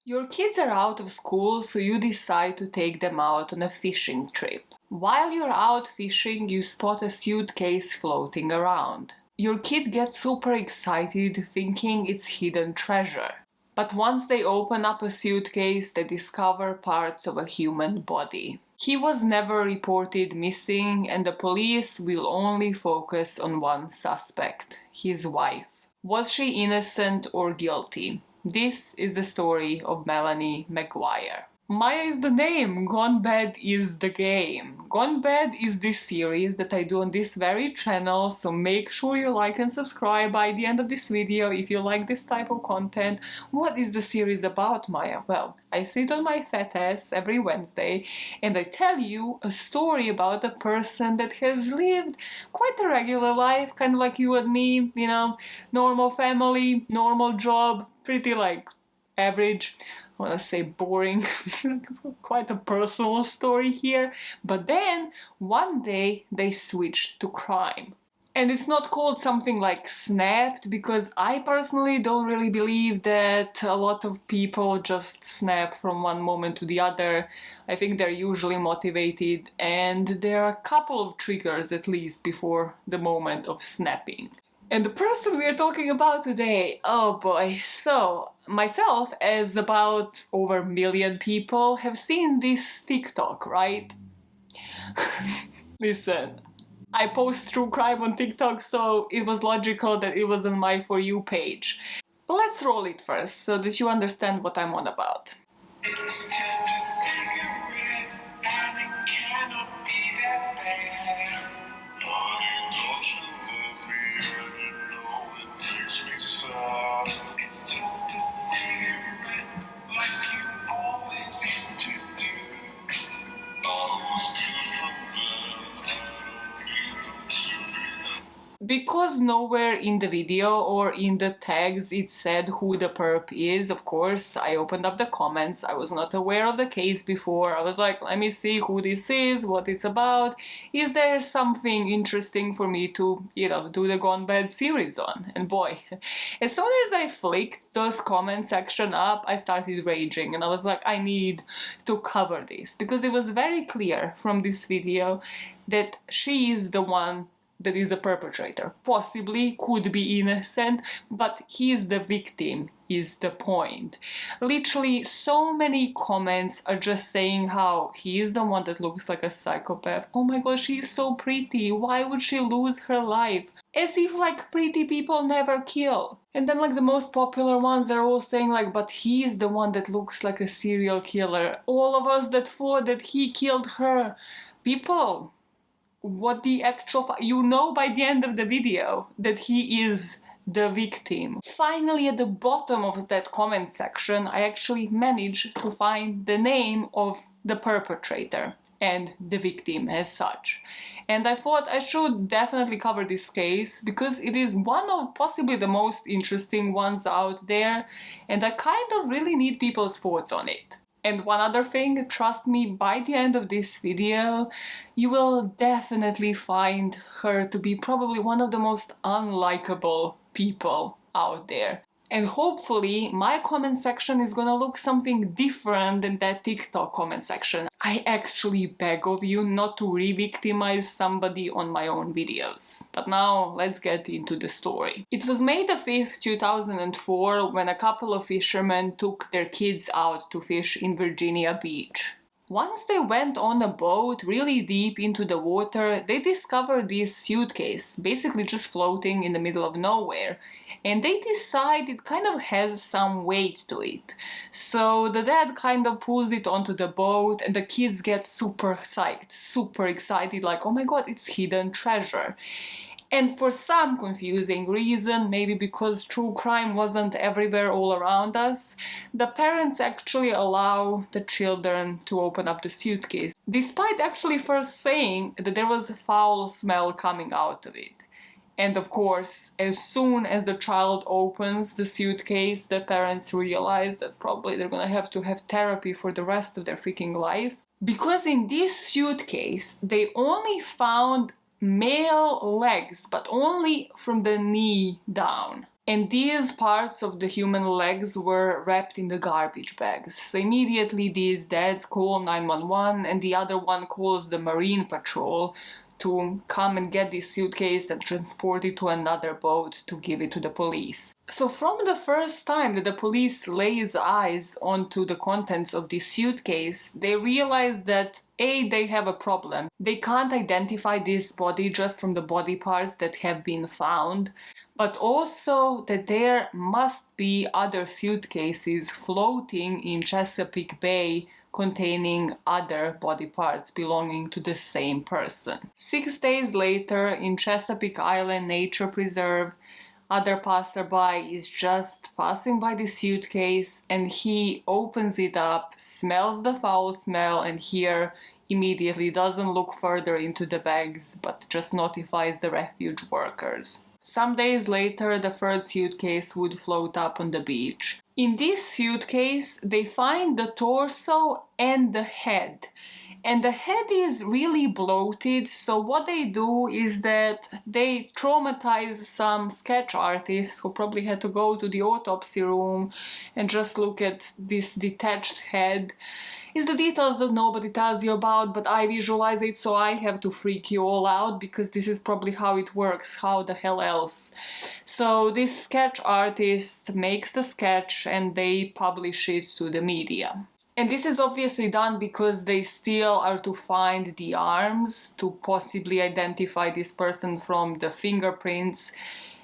Your kids are out of school, so you decide to take them out on a fishing trip. While you're out fishing, you spot a suitcase floating around. Your kid gets super excited, thinking it's hidden treasure. But once they open up a suitcase, they discover parts of a human body. He was never reported missing, and the police will only focus on one suspect, his wife. Was she innocent or guilty? This is the story of Melanie McGuire. Maya is the name, Gone Bad is the game. Gone Bad is this series that I do on this very channel, so make sure you like and subscribe by the end of this video if you like this type of content. What is the series about, Maya? Well, I sit on my fat ass every Wednesday and I tell you a story about a person that has lived quite a regular life, kind of like you and me, normal family, normal job, pretty like average. I want to say boring, quite a personal story here, but then one day they switched to crime. And it's not called something like snapped, because I personally don't really believe that a lot of people just snap from one moment to the other. I think they're usually motivated, and there are a couple of triggers at least before the moment of snapping. And the person we are talking about today, oh boy, so myself, as about over 1 million people, have seen this TikTok, right? Listen, I post true crime on TikTok, so it was logical that it was on my For You page. Let's roll it first, so that you understand what I'm on about. It's just a cigarette, and it cannot be that bad. Honey, don't you love me, and you know it makes me sad. It's just a cigarette, like you always used to do. I was different then, I don't need them to be. Because nowhere in the video or in the tags it said who the perp is, of course, I opened up the comments. I was not aware of the case before. I was like, let me see who this is, what it's about. Is there something interesting for me to, do the Gone Bad series on? And boy, as soon as I flicked those comment section up, I started raging and I was like, I need to cover this, because it was very clear from this video that she is the one that is a perpetrator. Possibly could be innocent, but he is the victim, is the point. Literally, so many comments are just saying how he is the one that looks like a psychopath. Oh my god, she is so pretty. Why would she lose her life? As if like pretty people never kill. And then like the most popular ones are all saying like, but he is the one that looks like a serial killer. All of us that thought that he killed her. People, what the actual... by the end of the video that he is the victim. Finally, at the bottom of that comment section, I actually managed to find the name of the perpetrator and the victim as such. And I thought I should definitely cover this case, because it is one of possibly the most interesting ones out there, and I kind of really need people's thoughts on it. And one other thing, trust me, by the end of this video, you will definitely find her to be probably one of the most unlikable people out there. And hopefully my comment section is gonna look something different than that TikTok comment section. I actually beg of you not to re-victimize somebody on my own videos. But now let's get into the story. It was May the 5th, 2004, when a couple of fishermen took their kids out to fish in Virginia Beach. Once they went on a boat really deep into the water, they discovered this suitcase, basically just floating in the middle of nowhere, and they decide it kind of has some weight to it. So the dad kind of pulls it onto the boat, and the kids get super psyched, super excited, like, oh my god, it's hidden treasure. And for some confusing reason, maybe because true crime wasn't everywhere all around us, the parents actually allow the children to open up the suitcase, despite actually first saying that there was a foul smell coming out of it. And of course, as soon as the child opens the suitcase, the parents realize that probably they're gonna have to have therapy for the rest of their freaking life. Because in this suitcase, they only found male legs, but only from the knee down. And these parts of the human legs were wrapped in the garbage bags. So immediately these dads call 911 and the other one calls the Marine Patrol to come and get this suitcase and transport it to another boat to give it to the police. So from the first time that the police lays eyes onto the contents of this suitcase, they realize that A, they have a problem. They can't identify this body just from the body parts that have been found, but also that there must be other suitcases floating in Chesapeake Bay containing other body parts belonging to the same person. 6 days later, in Chesapeake Island Nature Preserve, other passerby is just passing by the suitcase and he opens it up, smells the foul smell, and here immediately doesn't look further into the bags but just notifies the refuge workers. Some days later, the third suitcase would float up on the beach. In this suitcase, they find the torso and the head. And the head is really bloated, so what they do is that they traumatize some sketch artists who probably had to go to the autopsy room and just look at this detached head. It's the details that nobody tells you about, but I visualize it, so I have to freak you all out because this is probably how it works. How the hell else? So this sketch artist makes the sketch and they publish it to the media. And this is obviously done because they still are to find the arms to possibly identify this person from the fingerprints.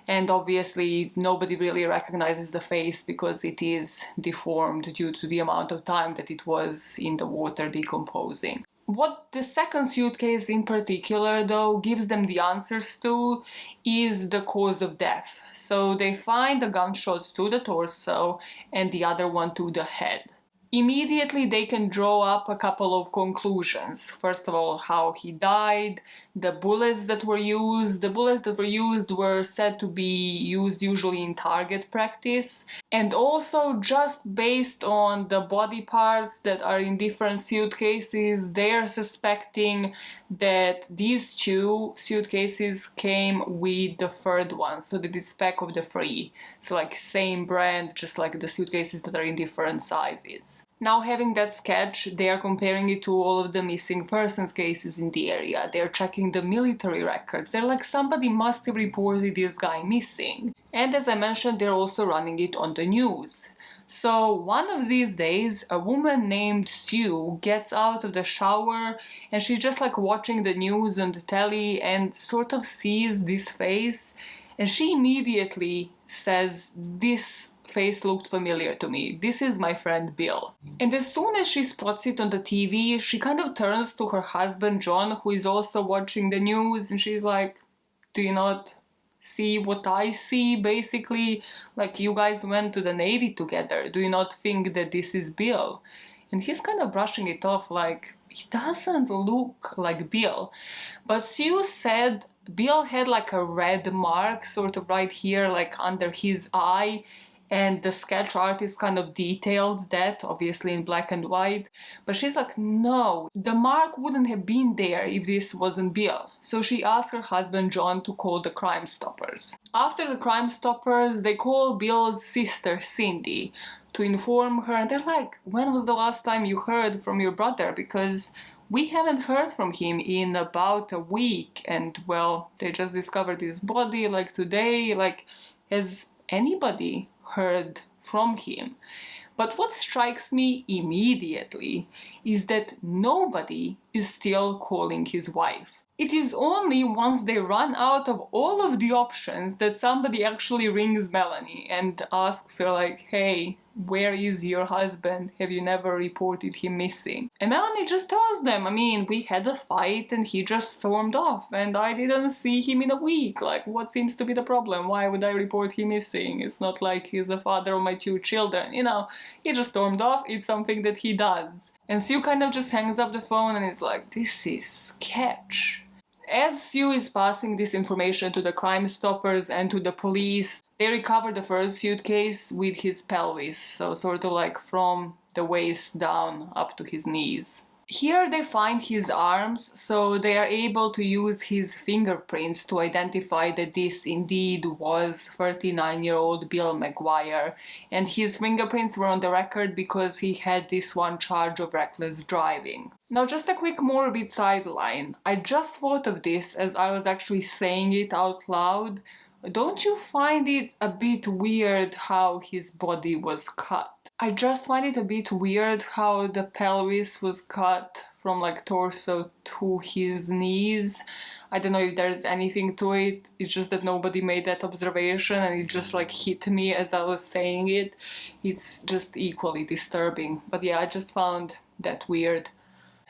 And obviously nobody really recognizes the face because it is deformed due to the amount of time that it was in the water decomposing. What the second suitcase in particular, though, gives them the answers to is the cause of death. So they find the gunshots to the torso and the other one to the head. Immediately they can draw up a couple of conclusions. First of all, how he died, the bullets that were used. The bullets that were used were said to be used usually in target practice. And also just based on the body parts that are in different suitcases, they are suspecting that these two suitcases came with the third one, so that it's pack of the three. So like same brand, just like the suitcases that are in different sizes. Now having that sketch, they are comparing it to all of the missing persons cases in the area. They're checking the military records. They're like, somebody must have reported this guy missing. And as I mentioned, they're also running it on the news. So one of these days, a woman named Sue gets out of the shower and she's just like watching the news on the telly and sort of sees this face. And she immediately says, this face looked familiar to me. This is my friend Bill. And as soon as she spots it on the TV, she kind of turns to her husband John, who is also watching the news, and she's like, do you not see what I see? Basically, like, you guys went to the Navy together. Do you not think that this is Bill? And he's kind of brushing it off like, he doesn't look like Bill. But Sue said Bill had like a red mark sort of right here, like under his eye, and the sketch artist kind of detailed that, obviously in black and white. But she's like, no, the mark wouldn't have been there if this wasn't Bill. So she asked her husband John to call the Crime Stoppers. After the Crime Stoppers, they call Bill's sister Cindy to inform her, and they're like, when was the last time you heard from your brother? Because we haven't heard from him in about a week, and well, they just discovered his body like today. Like, has anybody heard from him? But what strikes me immediately is that nobody is still calling his wife. It is only once they run out of all of the options that somebody actually rings Melanie and asks her like, hey, where is your husband? Have you never reported him missing? And Melanie just tells them, I mean, we had a fight and he just stormed off and I didn't see him in a week. Like, what seems to be the problem? Why would I report him missing? It's not like he's the father of my 2 children. You know, he just stormed off. It's something that he does. And Sue kind of just hangs up the phone and is like, this is sketch. As Sue is passing this information to the Crime Stoppers and to the police, they recover the first suitcase with his pelvis, so sort of like from the waist down up to his knees. Here they find his arms, so they are able to use his fingerprints to identify that this indeed was 39-year-old Bill McGuire, and his fingerprints were on the record because he had this one charge of reckless driving. Now just a quick morbid sideline. I just thought of this as I was actually saying it out loud. Don't you find it a bit weird how his body was cut? I just find it a bit weird how the pelvis was cut from like torso to his knees. I don't know if there's anything to it. It's just that nobody made that observation and it just like hit me as I was saying it. It's just equally disturbing. But yeah, I just found that weird.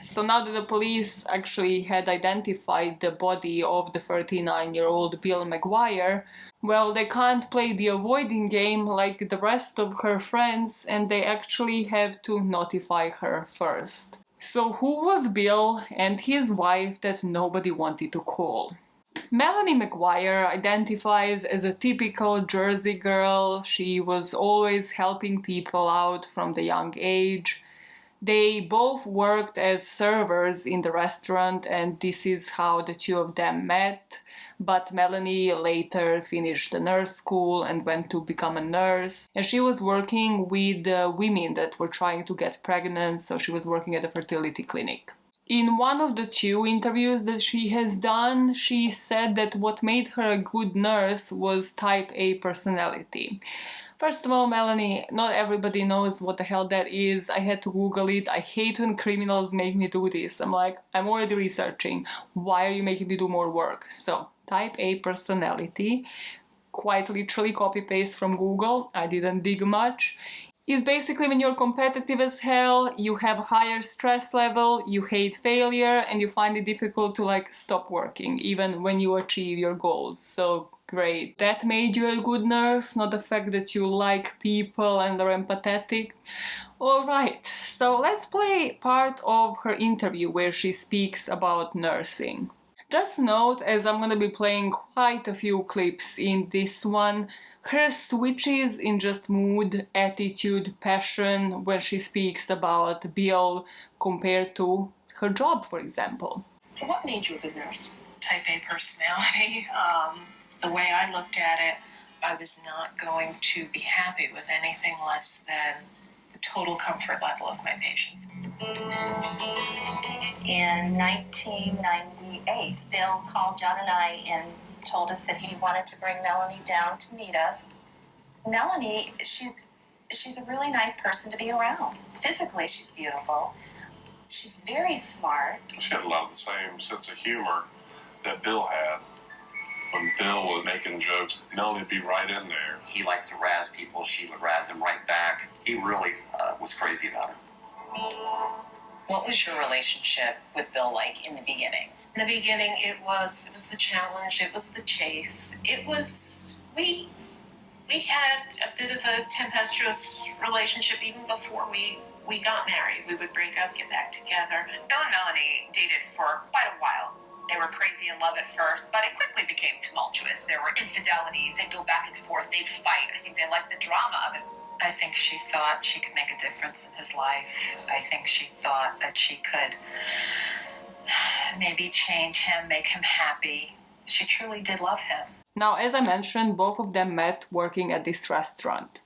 So now that the police actually had identified the body of the 39-year-old Bill McGuire, well, they can't play the avoiding game like the rest of her friends, and they actually have to notify her first. So who was Bill and his wife that nobody wanted to call? Melanie McGuire identifies as a typical Jersey girl. She was always helping people out from the young age. They both worked as servers in the restaurant, and this is how the two of them met. But Melanie later finished the nurse school and went to become a nurse. And she was working with women that were trying to get pregnant, so she was working at a fertility clinic. In one of the two interviews that she has done, she said that what made her a good nurse was type A personality. First of all, Melanie, not everybody knows what the hell that is. I had to Google it. I hate when criminals make me do this. I'm like, I'm already researching. Why are you making me do more work? So, type A personality, quite literally copy-paste from Google. I didn't dig much. Is basically when you're competitive as hell, you have higher stress level, you hate failure, and you find it difficult to like stop working, even when you achieve your goals. So great. That made you a good nurse, not the fact that you like people and are empathetic. Alright, so let's play part of her interview where she speaks about nursing. Just note, as I'm gonna be playing quite a few clips in this one, her switches in just mood, attitude, passion when she speaks about Bill compared to her job, for example. What made you a good nurse? Type A personality. The way I looked at it, I was not going to be happy with anything less than the total comfort level of my patients. In 1998, Bill called John and I and told us that he wanted to bring Melanie down to meet us. Melanie, she's a really nice person to be around. Physically, she's beautiful. She's very smart. She had a lot of the same sense of humor that Bill had. When Bill was making jokes, Melanie would be right in there. He liked to razz people. She would razz him right back. He really was crazy about her. What was your relationship with Bill like in the beginning? In the beginning, it was the challenge. It was the chase. It was we had a bit of a tempestuous relationship even before we got married. We would break up, get back together. Bill and Melanie dated for quite a while. They were crazy in love at first, but it quickly became tumultuous. There were infidelities. They'd go back and forth. They'd fight. I think they liked the drama of it. I think she thought she could make a difference in his life. I think she thought that she could maybe change him, make him happy. She truly did love him. Now, as I mentioned, both of them met working at this restaurant.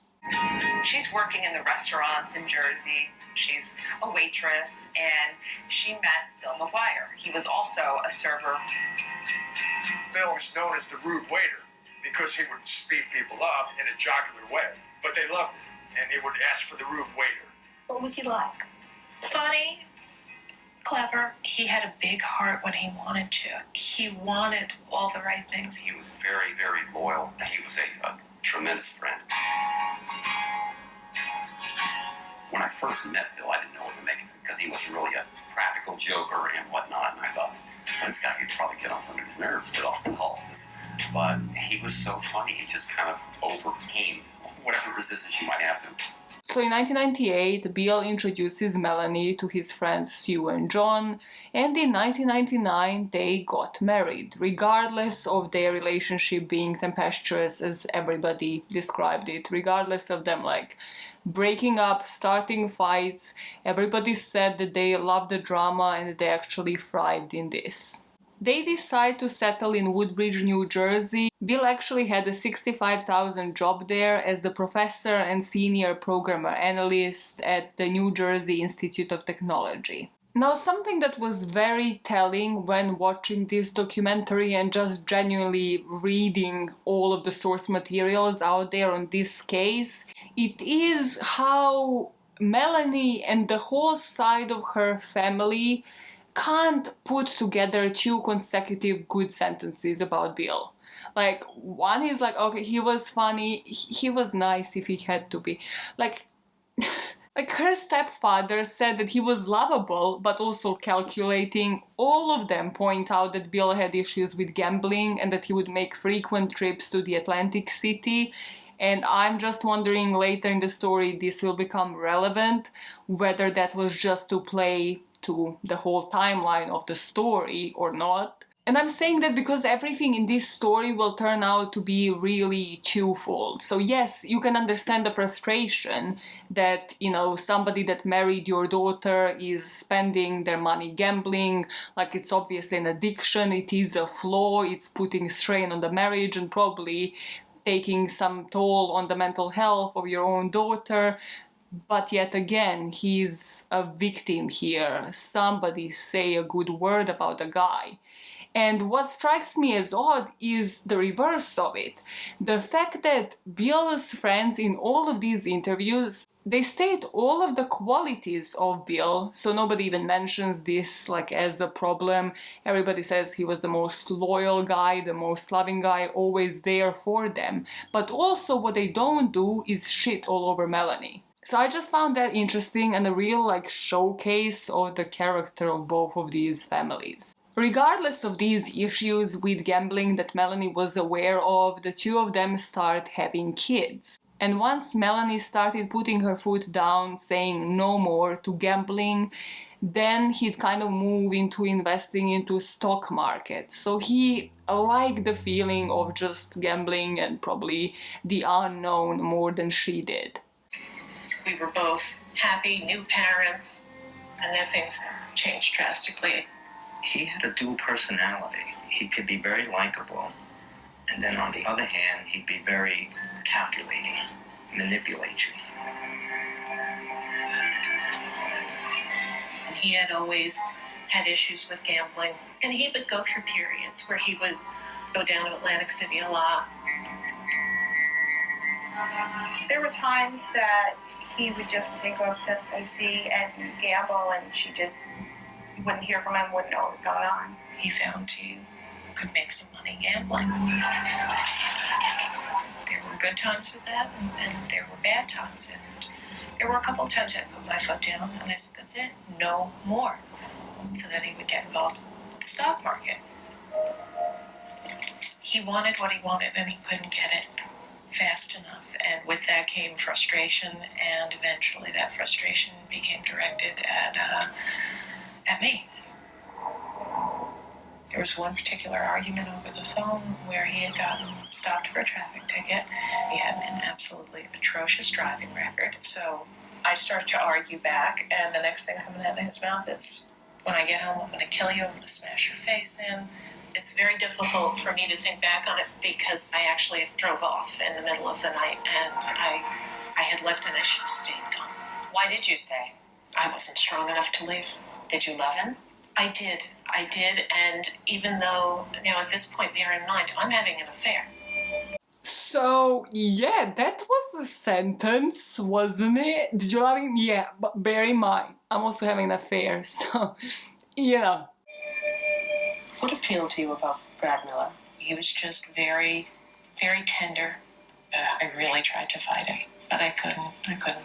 She's working in the restaurants in Jersey. She's a waitress, and she met Bill McGuire. He was also a server. Bill was known as the rude waiter because he would speed people up in a jocular way. But they loved it, and they would ask for the rude waiter. What was he like? Funny, clever. He had a big heart when he wanted to. He wanted all the right things. He was very, very loyal. He was a tremendous friend. When I first met Bill, I didn't know what to make of him because he was really a practical joker and whatnot. And I thought, well, this guy could probably get on somebody's nerves with all this. But he was so funny, he just kind of overcame whatever resistance you might have to him. So in 1998, Bill introduces Melanie to his friends Sue and John, and in 1999 they got married, regardless of their relationship being tempestuous as everybody described it, regardless of them like breaking up, starting fights. Everybody said that they loved the drama and they actually thrived in this. They decide to settle in Woodbridge, New Jersey. Bill actually had a $65,000 job there as the professor and senior programmer analyst at the New Jersey Institute of Technology. Now, something that was very telling when watching this documentary and just genuinely reading all of the source materials out there on this case, it is how Melanie and the whole side of her family can't put together 2 consecutive good sentences about Bill. Like, one is like, okay, he was funny, he was nice if he had to be. Like her stepfather said that he was lovable, but also calculating. All of them point out that Bill had issues with gambling and that he would make frequent trips to the Atlantic City. And I'm just wondering later in the story this will become relevant, whether that was just to play to the whole timeline of the story or not. And I'm saying that because everything in this story will turn out to be really twofold. So yes, you can understand the frustration that, somebody that married your daughter is spending their money gambling, like it's obviously an addiction, it is a flaw, it's putting strain on the marriage and probably taking some toll on the mental health of your own daughter. But yet again, he's a victim here. Somebody say a good word about the guy. And what strikes me as odd is the reverse of it. The fact that Bill's friends in all of these interviews, they state all of the qualities of Bill, so nobody even mentions this like as a problem. Everybody says he was the most loyal guy, the most loving guy, always there for them. But also what they don't do is shit all over Melanie. So I just found that interesting and a real showcase of the character of both of these families. Regardless of these issues with gambling that Melanie was aware of, the 2 of them start having kids. And once Melanie started putting her foot down, saying no more to gambling, then he'd kind of move into investing into stock market. So he liked the feeling of just gambling and probably the unknown more than she did. We were both happy, new parents, and then things changed drastically. He had a dual personality. He could be very likable, and then on the other hand, he'd be very calculating, manipulate you. And he had always had issues with gambling, and he would go through periods where he would go down to Atlantic City a lot. There were times that he would just take off to AC and gamble, and she just wouldn't hear from him, wouldn't know what was going on. He found he could make some money gambling. There were good times with that, and there were bad times. And there were a couple of times I put my foot down, and I said, that's it, no more. So then he would get involved in the stock market. He wanted what he wanted, and he couldn't get it fast enough. And with that came frustration, and eventually that frustration became directed at me. There was one particular argument over the phone where he had gotten stopped for a traffic ticket. He had an absolutely atrocious driving record. So I started to argue back, and the next thing coming out of his mouth is, when I get home, I'm going to kill you, I'm going to smash your face in. It's very difficult for me to think back on it because I actually drove off in the middle of the night, and I had left and I should have stayed gone. Why did you stay? I wasn't strong enough to leave. Did you love him? I did, and even though, now at this point, bear in mind, I'm having an affair. So, yeah, that was a sentence, wasn't it? Did you love him? Yeah, but bear in mind, I'm also having an affair, so, What appealed to you about Brad Miller? He was just very, very tender. I really tried to fight it, but I couldn't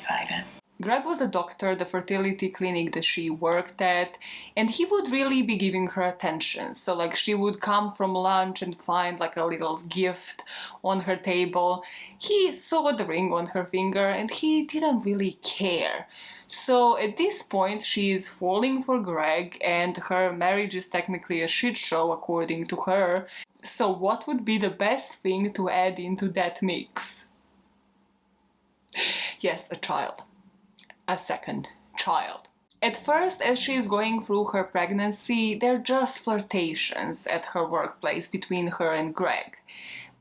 fight it. Greg was a doctor, the fertility clinic that she worked at, and he would really be giving her attention. So like she would come from lunch and find like a little gift on her table. He saw the ring on her finger and he didn't really care. So at this point she is falling for Greg and her marriage is technically a shit show according to her. So what would be the best thing to add into that mix? Yes, a child. A second child. At first, as she is going through her pregnancy, they're just flirtations at her workplace between her and Greg.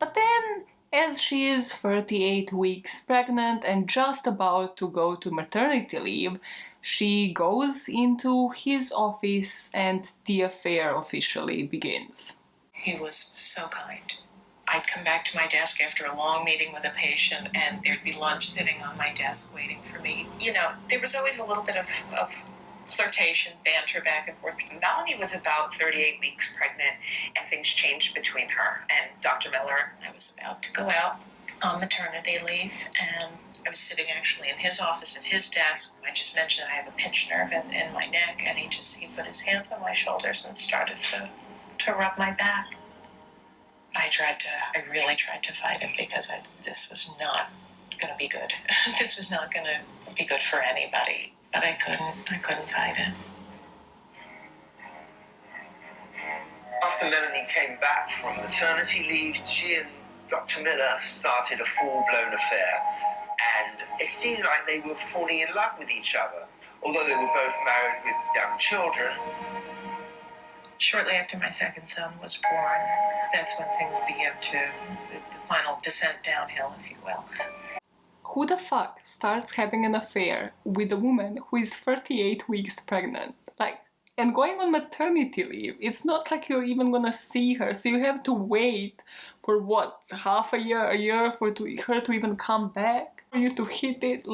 But then, as she is 38 weeks pregnant and just about to go to maternity leave, she goes into his office and the affair officially begins. He was so kind. I'd come back to my desk after a long meeting with a patient and there'd be lunch sitting on my desk waiting for me. You know, there was always a little bit of flirtation, banter back and forth. Melanie was about 38 weeks pregnant and things changed between her and Dr. Miller. I was about to go out on maternity leave and I was sitting actually in his office at his desk. I just mentioned I have a pinched nerve in my neck and he put his hands on my shoulders and started to rub my back. I really tried to fight it because this was not going to be good. This was not going to be good for anybody. But I couldn't fight it. After Melanie came back from maternity leave, she and Dr. Miller started a full-blown affair. And it seemed like they were falling in love with each other, although they were both married with young children. Shortly after my second son was born, that's when things began the final descent downhill, if you will. Who the fuck starts having an affair with a woman who is 38 weeks pregnant? And going on maternity leave, it's not like you're even gonna see her, so you have to wait for what, half a year for her to even come back? For you to hit it?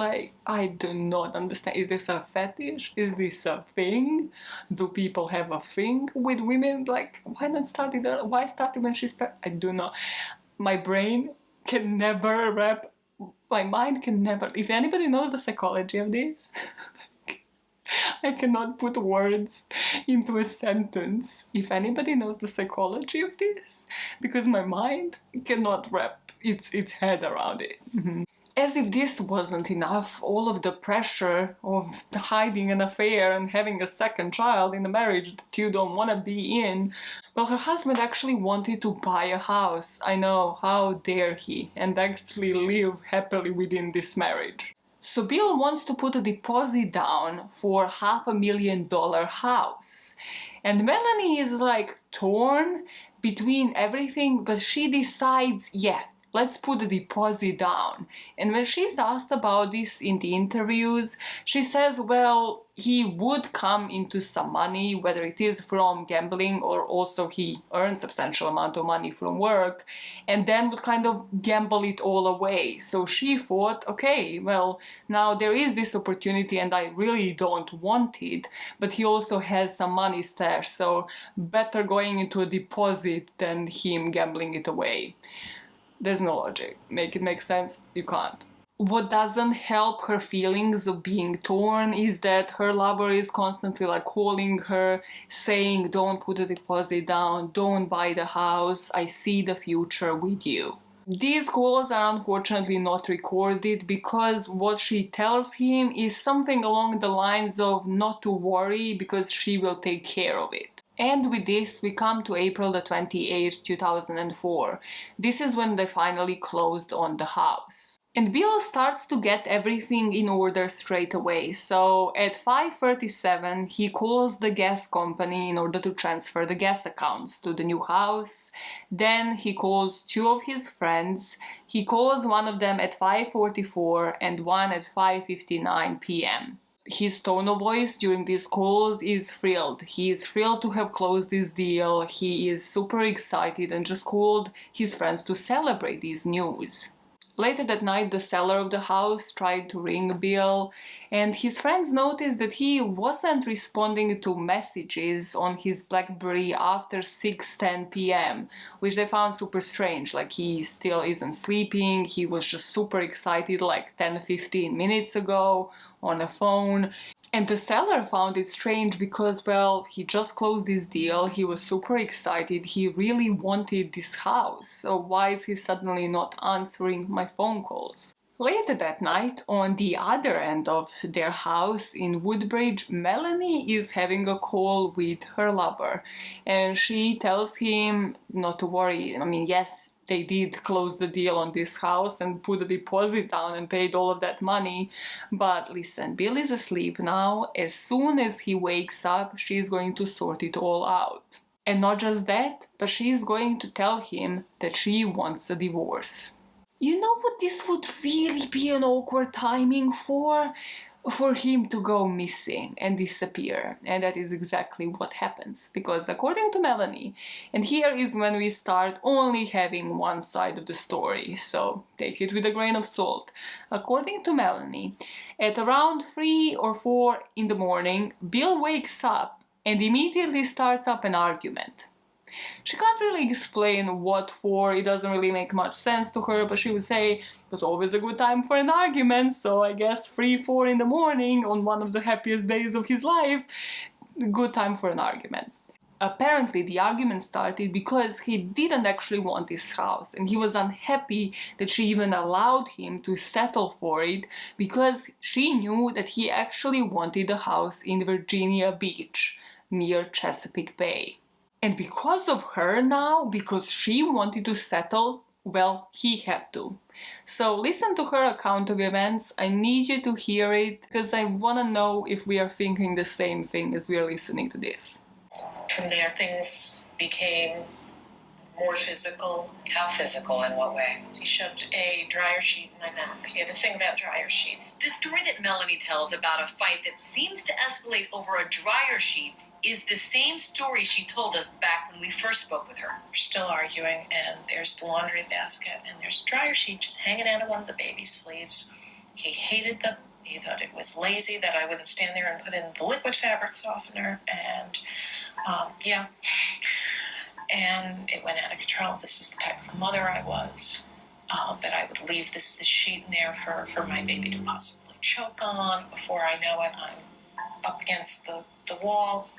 I do not understand. Is this a fetish? Is this a thing? Do people have a thing with women? Why not start it? Why start it when she's pregnant? I do not. My brain can never wrap, my mind can never, if anybody knows the psychology of this, I cannot put words into a sentence. If anybody knows the psychology of this, because my mind cannot wrap its head around it. Mm-hmm. As if this wasn't enough, all of the pressure of hiding an affair and having a second child in a marriage that you don't want to be in. Well, her husband actually wanted to buy a house. I know, how dare he, and actually live happily within this marriage. So Bill wants to put a deposit down for $500,000 house. And Melanie is torn between everything, but she decides, yeah, let's put the deposit down. And when she's asked about this in the interviews, she says, well, he would come into some money, whether it is from gambling or also he earns substantial amount of money from work, and then would kind of gamble it all away. So she thought, okay, well, now there is this opportunity and I really don't want it, but he also has some money stashed, so better going into a deposit than him gambling it away. There's no logic. Make it make sense? You can't. What doesn't help her feelings of being torn is that her lover is constantly calling her, saying, don't put a deposit down, don't buy the house, I see the future with you. These calls are unfortunately not recorded because what she tells him is something along the lines of not to worry because she will take care of it. And with this, we come to April the 28th, 2004. This is when they finally closed on the house. And Bill starts to get everything in order straight away. So at 5:37, he calls the gas company in order to transfer the gas accounts to the new house. Then he calls two of his friends. He calls one of them at 5:44 and one at 5:59 p.m. His tone of voice during these calls is thrilled. He is thrilled to have closed this deal. He is super excited and just called his friends to celebrate this news. Later that night, the seller of the house tried to ring Bill, and his friends noticed that he wasn't responding to messages on his BlackBerry after 6:10 p.m., which they found super strange. He still isn't sleeping, he was just super excited 10-15 minutes ago. on a phone. And the seller found it strange because, well, he just closed this deal, he was super excited, he really wanted this house, so why is he suddenly not answering my phone calls? Later that night, on the other end of their house in Woodbridge, Melanie is having a call with her lover, and she tells him not to worry. I mean, yes, they did close the deal on this house and put a deposit down and paid all of that money, but listen, Bill is asleep now. As soon as he wakes up, she's going to sort it all out. And not just that, but she's going to tell him that she wants a divorce. You know what this would really be an awkward timing for? For him to go missing and disappear. And that is exactly what happens. Because according to Melanie, and here is when we start only having one side of the story, so take it with a grain of salt. According to Melanie, at around 3 or 4 in the morning, Bill wakes up and immediately starts up an argument. She can't really explain what for, it doesn't really make much sense to her, but she would say it was always a good time for an argument, so I guess 3, 4 in the morning on one of the happiest days of his life, good time for an argument. Apparently the argument started because he didn't actually want this house, and he was unhappy that she even allowed him to settle for it because she knew that he actually wanted a house in Virginia Beach, near Chesapeake Bay. And because of her now, because she wanted to settle, well, he had to. So listen to her account of events. I need you to hear it because I want to know if we are thinking the same thing as we are listening to this. From there, things became more physical. How physical? In what way? He shoved a dryer sheet in my mouth. He had a thing about dryer sheets. The story that Melanie tells about a fight that seems to escalate over a dryer sheet is the same story she told us back when we first spoke with her. We're still arguing, and there's the laundry basket, and there's a dryer sheet just hanging out of one of the baby's sleeves. He hated them. He thought it was lazy that I wouldn't stand there and put in the liquid fabric softener, and and it went out of control. This was the type of mother I was, that I would leave this sheet in there for my baby to possibly choke on. Before I know it, I'm up against the wall,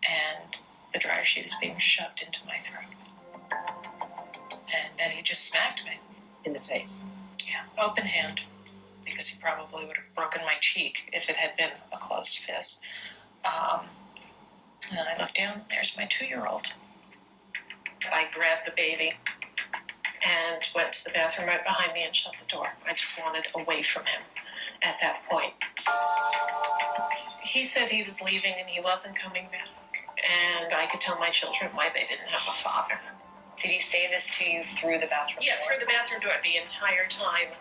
and the dryer sheet is being shoved into my throat. And then he just smacked me. In the face? Yeah, open hand, because he probably would have broken my cheek if it had been a closed fist. And then I looked down, there's my 2-year-old. I grabbed the baby and went to the bathroom right behind me and shut the door. I just wanted away from him at that point. He said he was leaving and he wasn't coming back. And I could tell my children why they didn't have a father. Did he say this to you through the bathroom door? Yeah, through the bathroom door the entire time.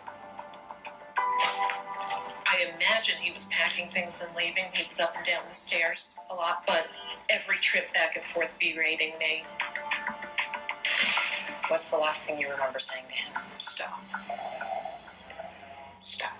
I imagine he was packing things and leaving. He was up and down the stairs a lot, but every trip back and forth berating me. What's the last thing you remember saying to him? Stop. Stop.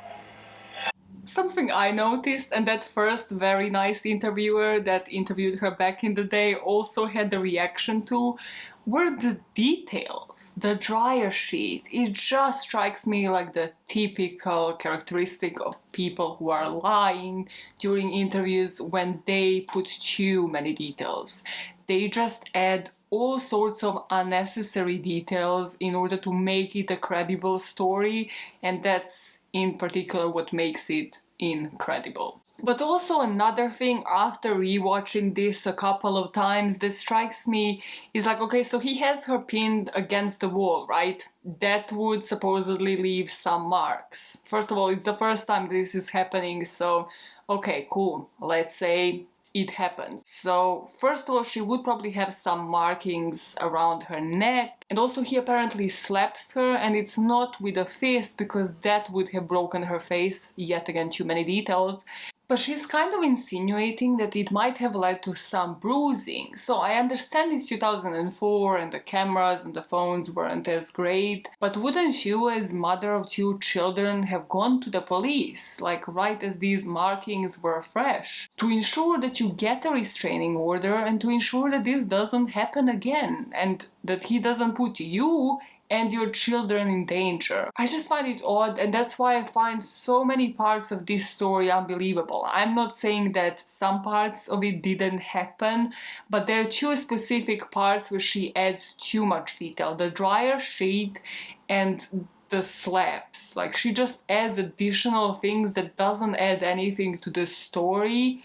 Something I noticed, and that first very nice interviewer that interviewed her back in the day also had the reaction to, were the details. The dryer sheet. It just strikes me like the typical characteristic of people who are lying during interviews when they put too many details. They just add all sorts of unnecessary details in order to make it a credible story, and that's in particular what makes it incredible. But also another thing, after rewatching this a couple of times, that strikes me is like, okay, so he has her pinned against the wall, right? That would supposedly leave some marks. First of all, it's the first time this is happening, so okay, cool. Let's say it happens. So first of all, she would probably have some markings around her neck, and also he apparently slaps her, and it's not with a fist because that would have broken her face. Yet again, too many details. But she's kind of insinuating that it might have led to some bruising. So I understand it's 2004 and the cameras and the phones weren't as great, but wouldn't you, as mother of 2 children, have gone to the police, like right as these markings were fresh, to ensure that you get a restraining order and to ensure that this doesn't happen again, and that he doesn't put you and your children in danger. I just find it odd, and that's why I find so many parts of this story unbelievable. I'm not saying that some parts of it didn't happen, but there are two specific parts where she adds too much detail. The dryer sheet and the slaps. Like, she just adds additional things that doesn't add anything to the story.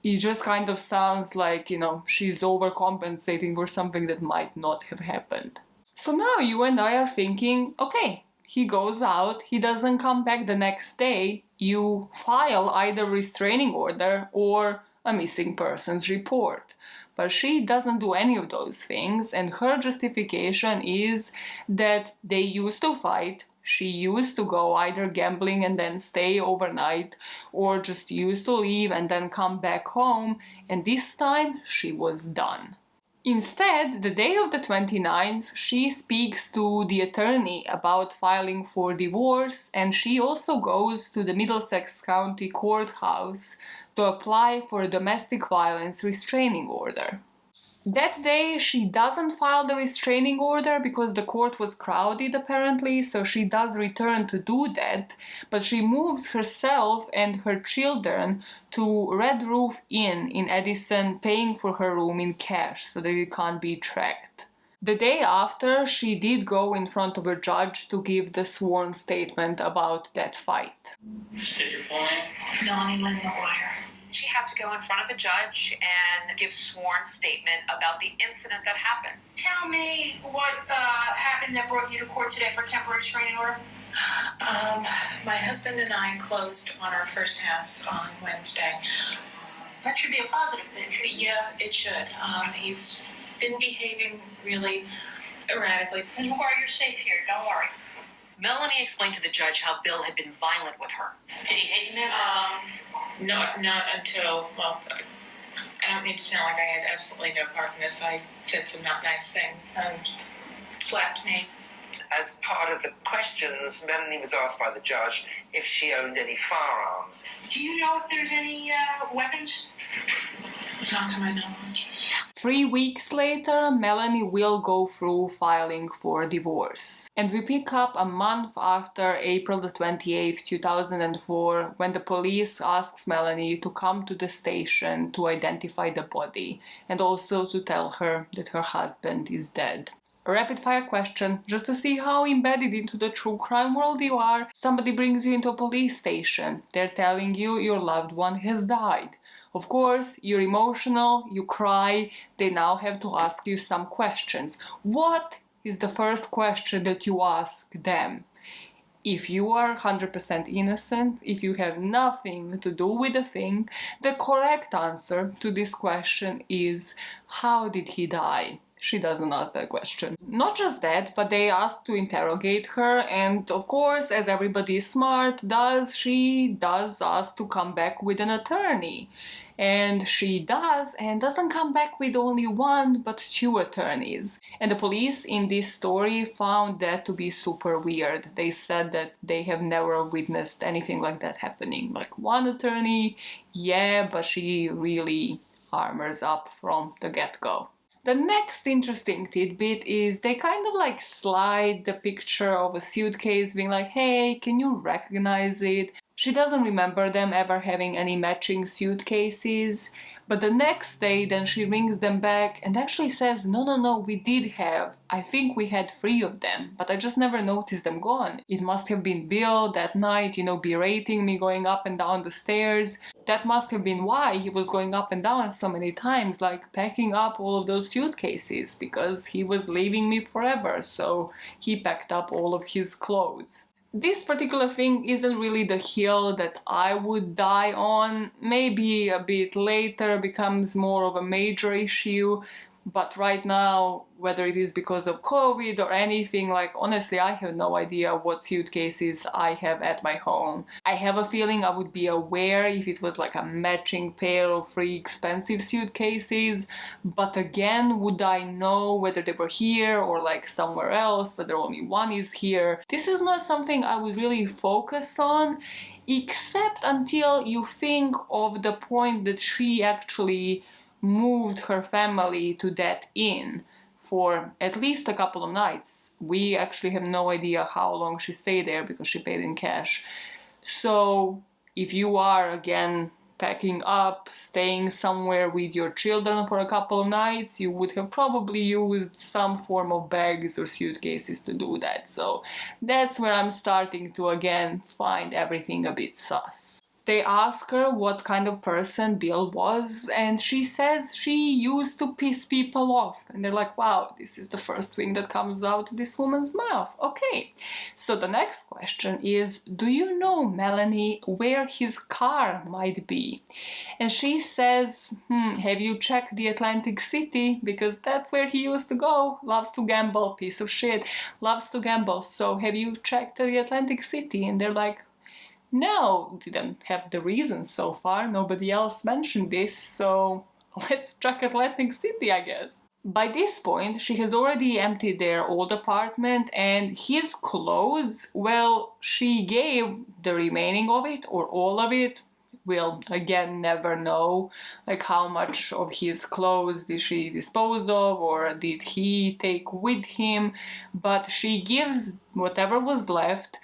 It just kind of sounds like, you know, she's overcompensating for something that might not have happened. So now you and I are thinking, okay, he goes out, he doesn't come back the next day, you file either restraining order or a missing persons report. But she doesn't do any of those things, and her justification is that they used to fight. She used to go either gambling and then stay overnight, or just used to leave and then come back home, and this time she was done. Instead, the day of the 29th, she speaks to the attorney about filing for divorce, and she also goes to the Middlesex County Courthouse to apply for a domestic violence restraining order. That day, she doesn't file the restraining order because the court was crowded apparently, so she does return to do that, but she moves herself and her children to Red Roof Inn in Edison, paying for her room in cash so that it can't be tracked. The day after, she did go in front of a judge to give the sworn statement about that fight. State your full name. Melanie McGuire. She had to go in front of a judge and give sworn statement about the incident that happened. Tell me what happened that brought you to court today for temporary restraining order. My husband and I closed on our first house on Wednesday. That should be a positive thing. Yeah, it should. He's been behaving really erratically. Ms. McGuire, you're safe here. Don't worry. Melanie explained to the judge how Bill had been violent with her. Did he hit you, ma'am? Not until, well, I don't mean to sound like I had absolutely no part in this. I said some not nice things and slapped me. As part of the questions, Melanie was asked by the judge if she owned any firearms. Do you know if there's any weapons? Not to my knowledge. 3 weeks later, Melanie will go through filing for divorce. And we pick up a month after April the 28th, 2004, when the police asks Melanie to come to the station to identify the body and also to tell her that her husband is dead. A rapid fire question, just to see how embedded into the true crime world you are. Somebody brings you into a police station. They're telling you your loved one has died. Of course, you're emotional, you cry, they now have to ask you some questions. What is the first question that you ask them? If you are 100% innocent, if you have nothing to do with the thing, the correct answer to this question is, how did he die? She doesn't ask that question. Not just that, but they ask to interrogate her, and of course, as everybody smart does, she does ask to come back with an attorney. And she does, and doesn't come back with only one, but 2 attorneys. And the police in this story found that to be super weird. They said that they have never witnessed anything like that happening. Like, one attorney, yeah, but she really armors up from the get-go. The next interesting tidbit is they kind of like slide the picture of a suitcase, being like, hey, can you recognize it? She doesn't remember them ever having any matching suitcases, but the next day then she rings them back and actually says, no, we did have. I think we had 3 of them, but I just never noticed them gone. It must have been Bill that night, berating me going up and down the stairs. That must have been why he was going up and down so many times, like packing up all of those suitcases, because he was leaving me forever, so he packed up all of his clothes. This particular thing isn't really the hill that I would die on. Maybe a bit later becomes more of a major issue, but right now, whether it is because of COVID or anything, like, honestly, I have no idea what suitcases I have at my home. I have a feeling I would be aware if it was like a matching pair of 3 expensive suitcases, but again, would I know whether they were here or like somewhere else, whether only one is here? This is not something I would really focus on, except until you think of the point that she actually moved her family to that inn for at least a couple of nights. We actually have no idea how long she stayed there because she paid in cash. So if you are, again, packing up, staying somewhere with your children for a couple of nights, you would have probably used some form of bags or suitcases to do that. So that's where I'm starting to, again, find everything a bit sus. They ask her what kind of person Bill was, and she says she used to piss people off. And they're like, wow, this is the first thing that comes out of this woman's mouth. Okay, so the next question is, do you know, Melanie, where his car might be? And she says, have you checked the Atlantic City? Because that's where he used to go. Loves to gamble, piece of shit. Loves to gamble. So have you checked the Atlantic City? And they're like, no, didn't have the reason so far, nobody else mentioned this, so let's check Atlantic City, I guess. By this point, she has already emptied their old apartment, and his clothes, well, she gave the remaining of it, or all of it. We'll, again, never know, like, how much of his clothes did she dispose of, or did he take with him, but she gives whatever was left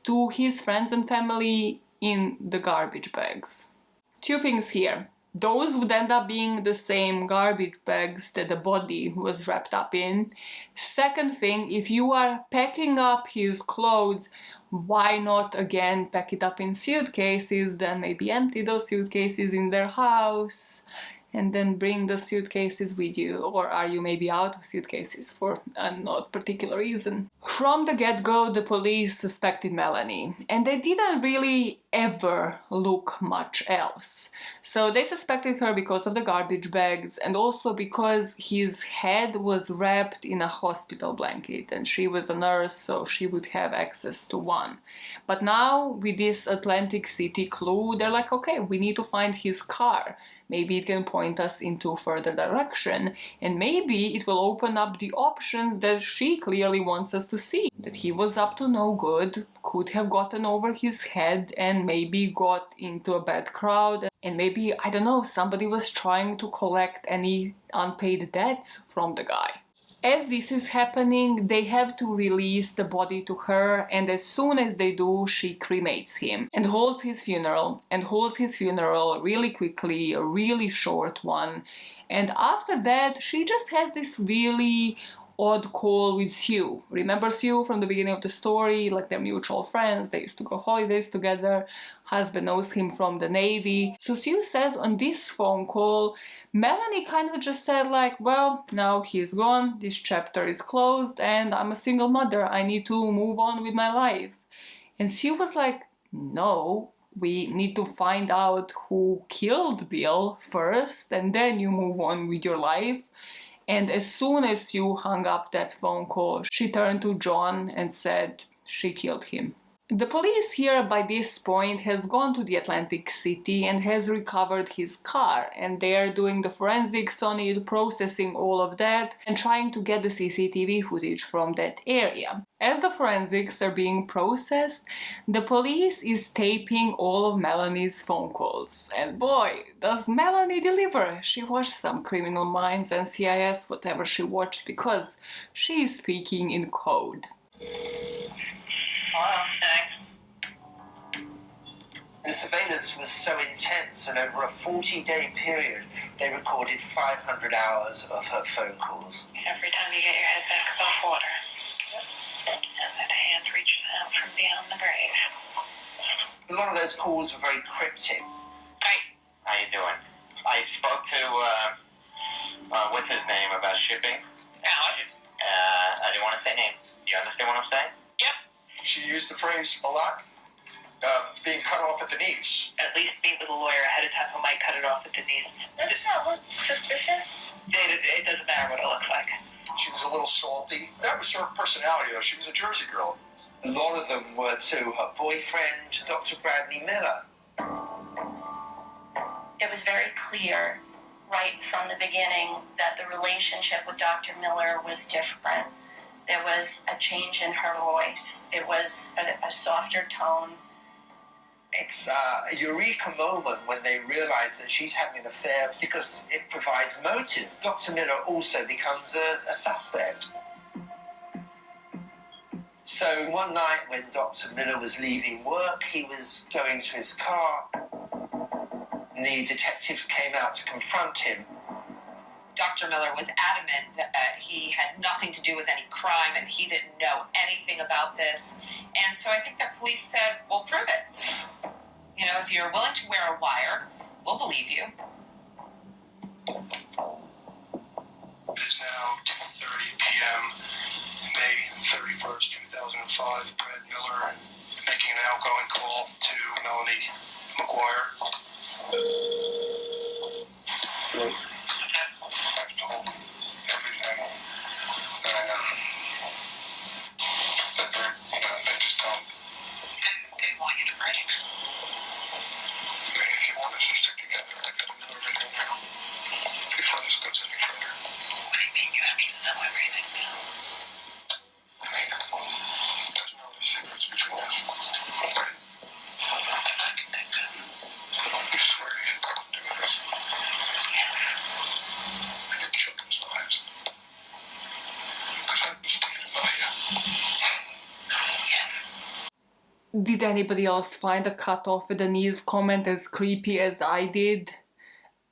to his friends and family in the garbage bags. Two things here. Those would end up being the same garbage bags that the body was wrapped up in. Second thing, if you are packing up his clothes, why not again pack it up in suitcases, then maybe empty those suitcases in their house and then bring the suitcases with you? Or are you maybe out of suitcases for a not particular reason? From the get-go, the police suspected Melanie, and they didn't really ever look much else. So they suspected her because of the garbage bags, and also because his head was wrapped in a hospital blanket, and she was a nurse, so she would have access to one. But now, with this Atlantic City clue, they're like, okay, we need to find his car. Maybe it can point us into further direction, and maybe it will open up the options that she clearly wants us to see. That he was up to no good, could have gotten over his head, and maybe got into a bad crowd, and maybe, I don't know, somebody was trying to collect any unpaid debts from the guy. As this is happening, they have to release the body to her, and as soon as they do, she cremates him and holds his funeral really quickly, a really short one. And after that, she just has this really odd call with Sue. Remember Sue from the beginning of the story? Like, they're mutual friends, they used to go holidays together, husband knows him from the Navy. So Sue says on this phone call, Melanie kind of just said like, well, now he's gone, this chapter is closed, and I'm a single mother, I need to move on with my life. And Sue was like, no, we need to find out who killed Bill first, and then you move on with your life. And as soon as you hung up that phone call, she turned to John and said she killed him. The police here by this point has gone to the Atlantic City and has recovered his car, and they are doing the forensics on it, processing all of that and trying to get the CCTV footage from that area. As the forensics are being processed, the police is taping all of Melanie's phone calls. And boy, does Melanie deliver! She watched some Criminal Minds, NCIS, whatever she watched, because she is speaking in code. The surveillance was so intense, and over a 40-day period, they recorded 500 hours of her phone calls. Every time you get your head back above water, and that hand reaches out from beyond the grave. A lot of those calls were very cryptic. Hi. How you doing? I spoke to, what's his name, about shipping. Alex? I didn't want to say names. Do you understand what I'm saying? Yep. She used the phrase a lot, being cut off at the knees. At least meet with a lawyer ahead of time who might cut it off at the knees. Doesn't that look suspicious? It doesn't matter what it looks like. She was a little salty. That was her personality, though. She was a Jersey girl. A lot of them were to her boyfriend, Dr. Bradley Miller. It was very clear right from the beginning that the relationship with Dr. Miller was different. There was a change in her voice. It was a softer tone. It's a eureka moment when they realise that she's having an affair because it provides motive. Dr. Miller also becomes a suspect. So one night when Dr. Miller was leaving work, he was going to his car, and the detectives came out to confront him. Dr. Miller was adamant that he had nothing to do with any crime and he didn't know anything about this. And so I think the police said, well, prove it. You know, if you're willing to wear a wire, we'll believe you. It is now 10:30 p.m., May 31st, 2005. Brad Miller making an outgoing call to Melanie McGuire. I've told everything that I know. But they just don't. They want you to break. If you want us to stick together, I gotta know everything now. Before this goes any further. What do you mean you have to know everything now? I mean, there's no other secrets between us. Okay? You swear you should talk to us. I get children's lives. Because I'm mistaken by you. Did anybody else find the cut off at the knees comment as creepy as I did?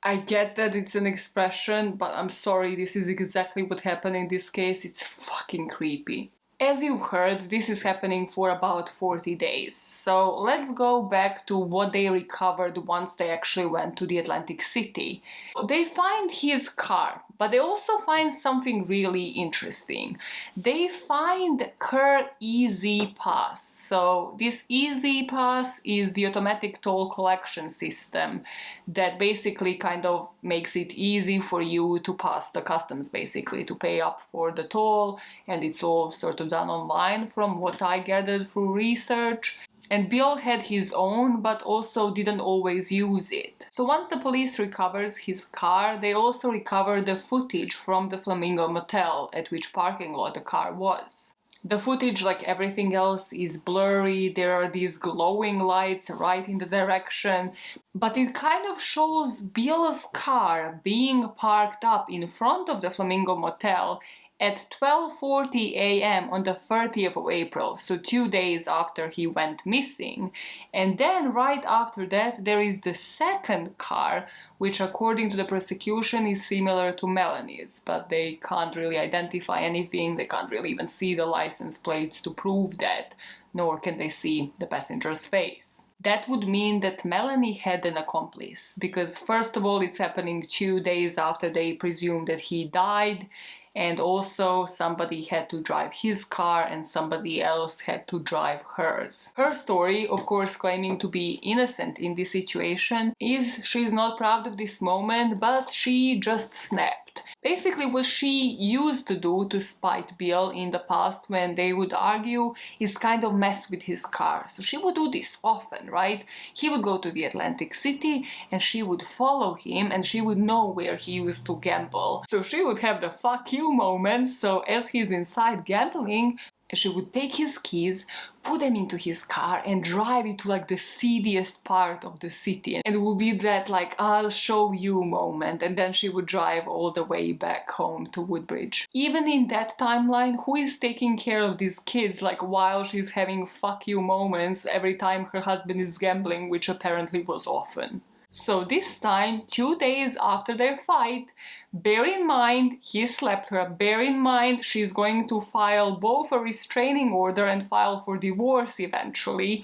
I get that it's an expression, but I'm sorry, this is exactly what happened in this case. It's fucking creepy. As you heard, this is happening for about 40 days. So let's go back to what they recovered once they actually went to the Atlantic City. They find his car, but they also find something really interesting. They find her Easy Pass. So this Easy Pass is the automatic toll collection system that basically kind of makes it easy for you to pass the customs, basically, to pay up for the toll, and it's all sort of done online from what I gathered through research. And Bill had his own, but also didn't always use it. So once the police recovers his car, they also recover the footage from the Flamingo Motel, at which parking lot the car was. The footage, like everything else, is blurry. There are these glowing lights right in the direction, but it kind of shows Bill's car being parked up in front of the Flamingo Motel at 12:40 a.m. on the 30th of April, so 2 days after he went missing. And then right after that there is the second car, which according to the prosecution is similar to Melanie's, but they can't really identify anything, they can't really even see the license plates to prove that, nor can they see the passenger's face. That would mean that Melanie had an accomplice, because first of all it's happening 2 days after they presume that he died, and also somebody had to drive his car and somebody else had to drive hers. Her story, of course claiming to be innocent in this situation, is she's not proud of this moment, but she just snapped. Basically what she used to do to spite Bill in the past when they would argue is kind of mess with his car. So she would do this often, right? He would go to the Atlantic City and she would follow him and she would know where he used to gamble. So she would have the fuck you moment, so as he's inside gambling, she would take his keys, put them into his car and drive it to like the seediest part of the city. And it would be that like, I'll show you moment, and then she would drive all the way back home to Woodbridge. Even in that timeline, who is taking care of these kids like while she's having fuck you moments every time her husband is gambling, which apparently was often. So this time, 2 days after their fight, bear in mind he slapped her, bear in mind she's going to file both a restraining order and file for divorce eventually,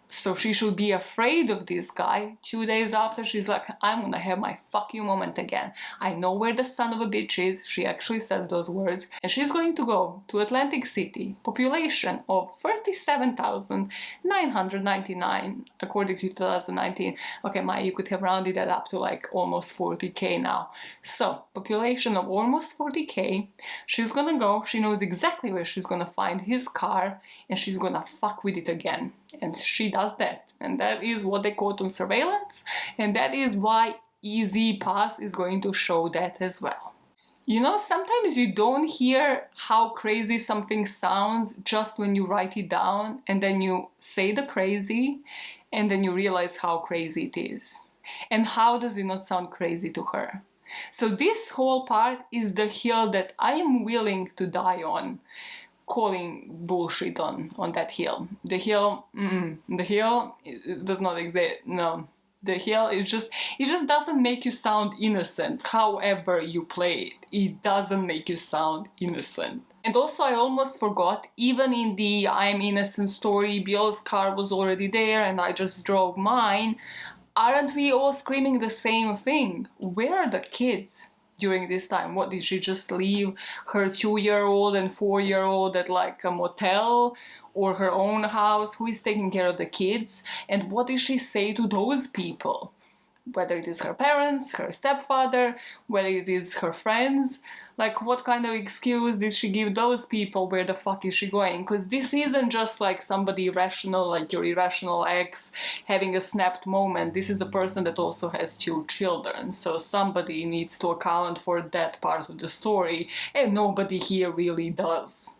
so she should be afraid of this guy. 2 days after, she's like, I'm gonna have my fuck you moment again. I know where the son of a bitch is, she actually says those words, and she's going to go to Atlantic City, population of 37,999 according to 2019. Okay, Maya, you could have rounded that up to like almost 40k now. So, population of almost 40k, she's gonna go, she knows exactly where she's gonna find his car, and she's gonna fuck with it again. And she does that, and that is what they caught on surveillance, and that is why Easy Pass is going to show that as well. You know, sometimes you don't hear how crazy something sounds just when you write it down and then you say the crazy, And then you realize how crazy it is. And how does it not sound crazy to her? So this whole part is the hill that I am willing to die on, calling bullshit on that hill. The hill it does not exist. No, the hill it just doesn't make you sound innocent. However you play it doesn't make you sound innocent. And also I almost forgot, even in the I'm innocent story, Bill's car was already there and I just drove mine. Aren't we all screaming the same thing? Where are the kids during this time? What, did she just leave her 2-year-old and 4-year-old at like a motel or her own house? Who is taking care of the kids? And what did she say to those people? Whether it is her parents, her stepfather, whether it is her friends, like what kind of excuse did she give those people? Where the fuck is she going? Because this isn't just like somebody irrational, like your irrational ex having a snapped moment. This is a person that also has 2 children, so somebody needs to account for that part of the story, and nobody here really does.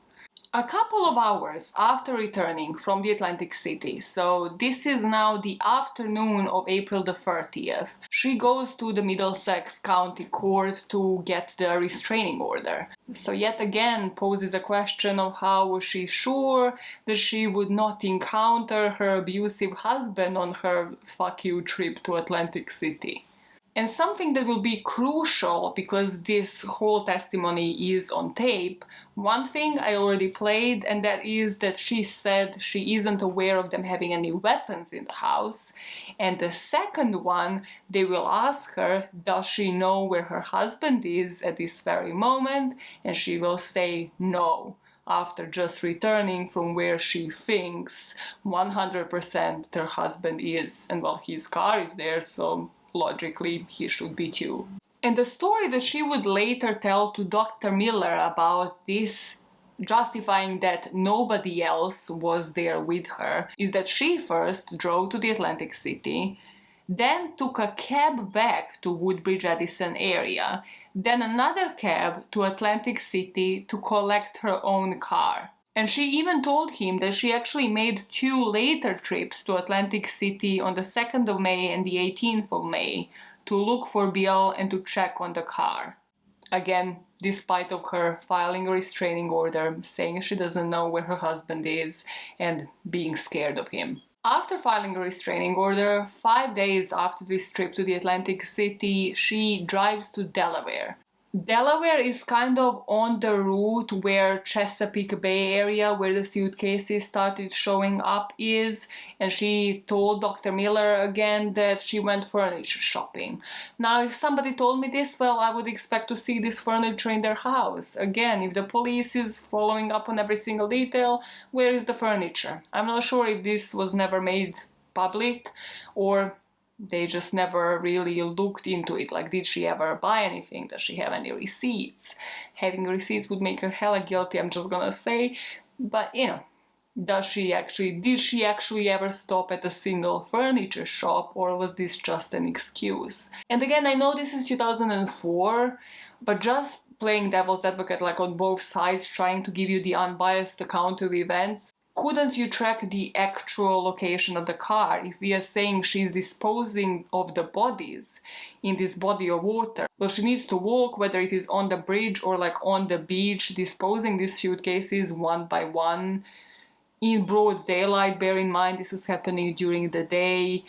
A couple of hours after returning from the Atlantic City, so this is now the afternoon of April the 30th, she goes to the Middlesex County Court to get the restraining order. So yet again poses a question of how was she sure that she would not encounter her abusive husband on her fuck you trip to Atlantic City. And something that will be crucial, because this whole testimony is on tape, one thing I already played, and that is that she said she isn't aware of them having any weapons in the house. And the second one, they will ask her, does she know where her husband is at this very moment? And she will say no, after just returning from where she thinks 100% her husband is. And well, his car is there, so logically he should be too. And the story that she would later tell to Dr. Miller about this, justifying that nobody else was there with her, is that she first drove to the Atlantic City, then took a cab back to Woodbridge Edison area, then another cab to Atlantic City to collect her own car. And she even told him that she actually made 2 later trips to Atlantic City on the 2nd of May and the 18th of May to look for Bill and to check on the car. Again, despite of her filing a restraining order, saying she doesn't know where her husband is and being scared of him. After filing a restraining order, 5 days after this trip to the Atlantic City, she drives to Delaware. Delaware is kind of on the route where Chesapeake Bay area, where the suitcases started showing up, is, and she told Dr. Miller again that she went furniture shopping. Now, if somebody told me this, well, I would expect to see this furniture in their house. Again, if the police is following up on every single detail, where is the furniture? I'm not sure if this was never made public, or they just never really looked into it. Like, did she ever buy anything? Does she have any receipts? Having receipts would make her hella guilty, I'm just gonna say. But, you know, did she actually ever stop at a single furniture shop, or was this just an excuse? And again, I know this is 2004, but just playing devil's advocate, like on both sides, trying to give you the unbiased account of events, couldn't you track the actual location of the car? If we are saying she's disposing of the bodies in this body of water, well, she needs to walk, whether it is on the bridge or like on the beach, disposing these suitcases one by one in broad daylight. Bear in mind, this is happening during the day.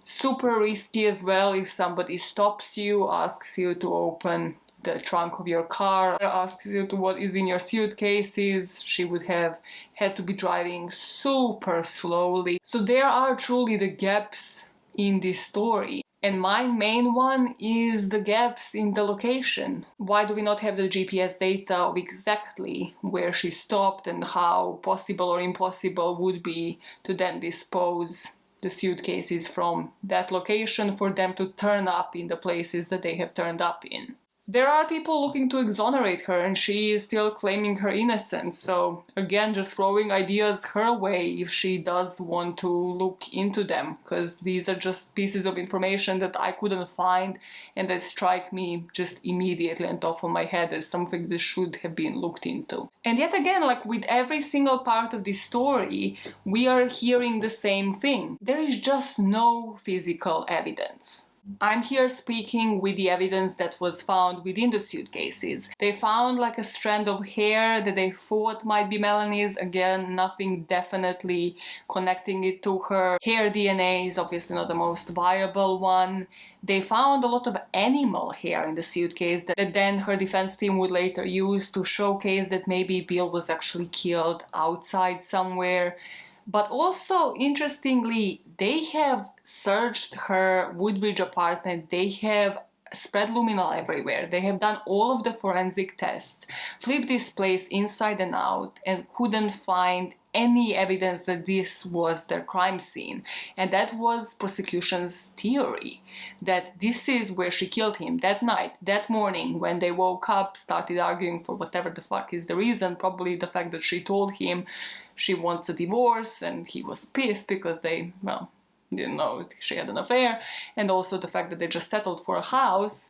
Super risky as well. If somebody stops you, asks you to open the trunk of your car, asks you to what is in your suitcases, she would have had to be driving super slowly. So there are truly the gaps in this story. And my main one is the gaps in the location. Why do we not have the GPS data of exactly where she stopped and how possible or impossible would be to then dispose the suitcases from that location for them to turn up in the places that they have turned up in? There are people looking to exonerate her and she is still claiming her innocence. So again, just throwing ideas her way if she does want to look into them, because these are just pieces of information that I couldn't find and that strike me just immediately on top of my head as something that should have been looked into. And yet again, like with every single part of this story, we are hearing the same thing. There is just no physical evidence. I'm here speaking with the evidence that was found within the suitcases. They found like a strand of hair that they thought might be Melanie's. Again, nothing definitely connecting it to her. Hair DNA is obviously not the most viable one. They found a lot of animal hair in the suitcase that then her defense team would later use to showcase that maybe Bill was actually killed outside somewhere. But also, interestingly, they have searched her Woodbridge apartment, they have spread luminol everywhere, they have done all of the forensic tests, flipped this place inside and out, and couldn't find any evidence that this was their crime scene. And that was prosecution's theory, that this is where she killed him that night, that morning, when they woke up, started arguing for whatever the fuck is the reason, probably the fact that she told him she wants a divorce, and he was pissed because they, well, didn't know she had an affair, and also the fact that they just settled for a house,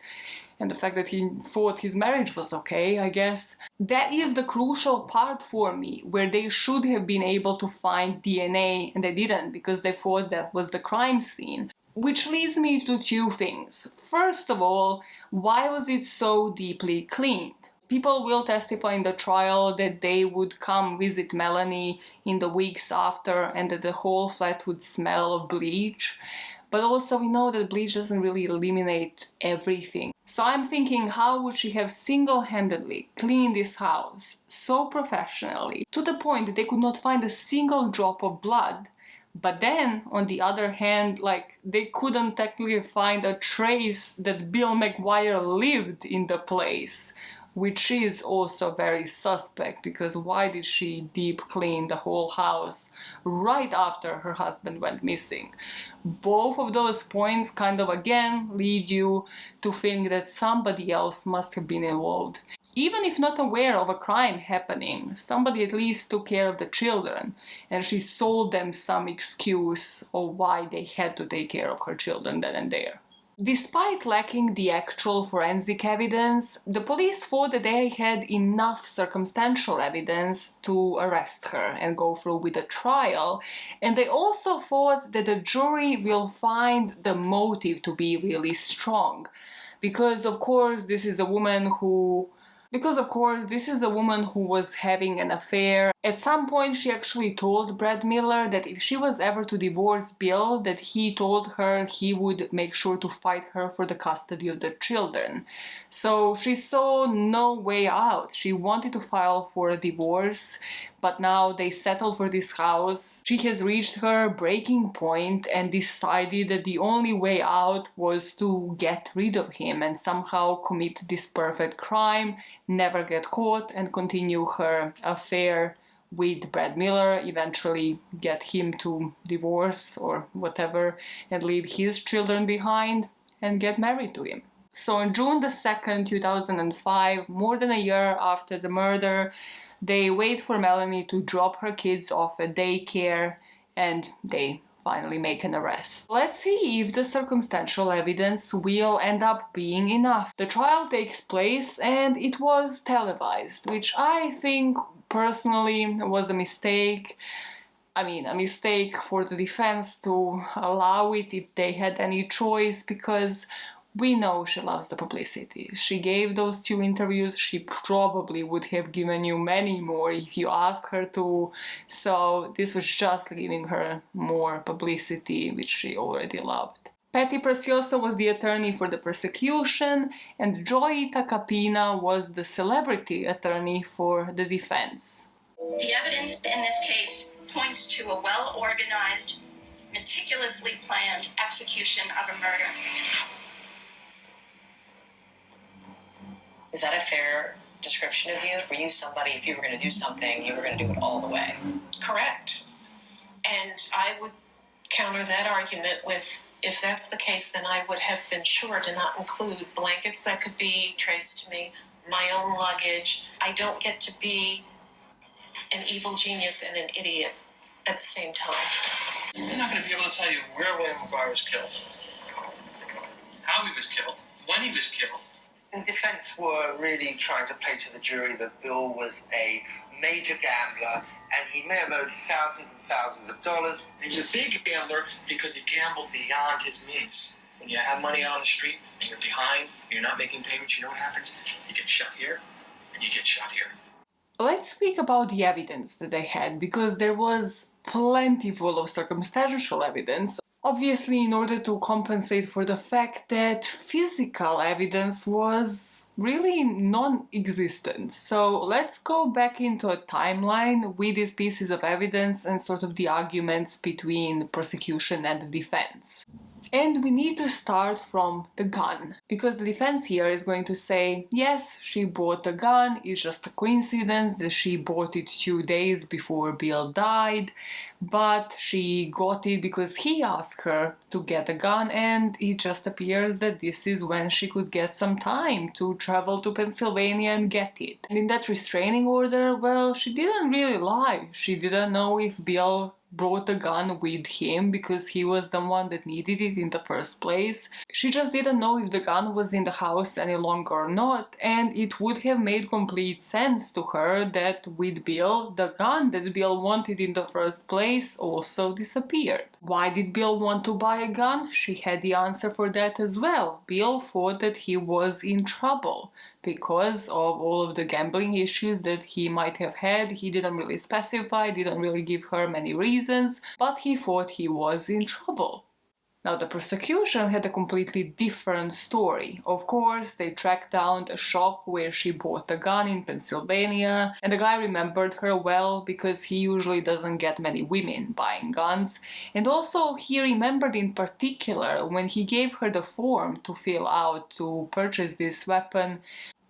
and the fact that he thought his marriage was okay, I guess. That is the crucial part for me, where they should have been able to find DNA, and they didn't, because they thought that was the crime scene. Which leads me to two things. First of all, why was it so deeply cleaned? People will testify in the trial that they would come visit Melanie in the weeks after and that the whole flat would smell of bleach. But also we know that bleach doesn't really eliminate everything. So I'm thinking, how would she have single-handedly cleaned this house so professionally to the point that they could not find a single drop of blood? But then, on the other hand, like, they couldn't technically find a trace that Bill McGuire lived in the place, which is also very suspect, because why did she deep clean the whole house right after her husband went missing? Both of those points kind of again lead you to think that somebody else must have been involved. Even if not aware of a crime happening, somebody at least took care of the children, and she sold them some excuse of why they had to take care of her children then and there. Despite lacking the actual forensic evidence, the police thought that they had enough circumstantial evidence to arrest her and go through with a trial, and they also thought that the jury will find the motive to be really strong. Because of course this is a woman who was having an affair. At some point she actually told Brad Miller that if she was ever to divorce Bill, that he told her he would make sure to fight her for the custody of the children. So she saw no way out. She wanted to file for a divorce, but now they settled for this house. She has reached her breaking point and decided that the only way out was to get rid of him and somehow commit this perfect crime, never get caught, and continue her affair with Brad Miller, eventually get him to divorce or whatever and leave his children behind and get married to him. So on June the 2nd, 2005, more than a year after the murder, they wait for Melanie to drop her kids off at daycare and they finally make an arrest. Let's see if the circumstantial evidence will end up being enough. The trial takes place and it was televised, which I think personally was a mistake. I mean, a mistake for the defense to allow it if they had any choice, because we know she loves the publicity. She gave those 2 interviews, she probably would have given you many more if you asked her to, so this was just giving her more publicity, which she already loved. Patty Preciosa was the attorney for the prosecution, and Joy Tacapina was the celebrity attorney for the defense. The evidence in this case points to a well-organized, meticulously planned execution of a murder. Is that a fair description of you? Were you somebody, if you were going to do something, you were going to do it all the way? Correct. And I would counter that argument with, If that's the case, then I would have been sure to not include blankets that could be traced to me, my own luggage. I don't get to be an evil genius and an idiot at the same time. They're not going to be able to tell you where William McGuire was killed, how he was killed, when he was killed. The defense were really trying to play to the jury that Bill was a major gambler and he may have owed thousands and thousands of dollars. He's a big gambler because he gambled beyond his means. When you have money out on the street and you're behind, you're not making payments, you know what happens? You get shot here and you get shot here. Let's speak about the evidence that they had, because there was plentiful of circumstantial evidence. Obviously, in order to compensate for the fact that physical evidence was really non-existent. So let's go back into a timeline with these pieces of evidence and sort of the arguments between the prosecution and the defense. And we need to start from the gun, because the defense here is going to say, yes, she bought the gun, it's just a coincidence that she bought it 2 days before Bill died, but she got it because he asked her to get a gun, and it just appears that this is when she could get some time to travel to Pennsylvania and get it. And in that restraining order, well, she didn't really lie. She didn't know if Bill brought the gun with him because he was the one that needed it in the first place. She just didn't know if the gun was in the house any longer or not, and it would have made complete sense to her that with Bill, the gun that Bill wanted in the first place also disappeared. Why did Bill want to buy a gun? She had the answer for that as well. Bill thought that he was in trouble because of all of the gambling issues that he might have had. He didn't really specify, didn't really give her many reasons, but he thought he was in trouble. Now, the prosecution had a completely different story. Of course, they tracked down a shop where she bought the gun in Pennsylvania, and the guy remembered her well because he usually doesn't get many women buying guns. And also, he remembered in particular when he gave her the form to fill out to purchase this weapon,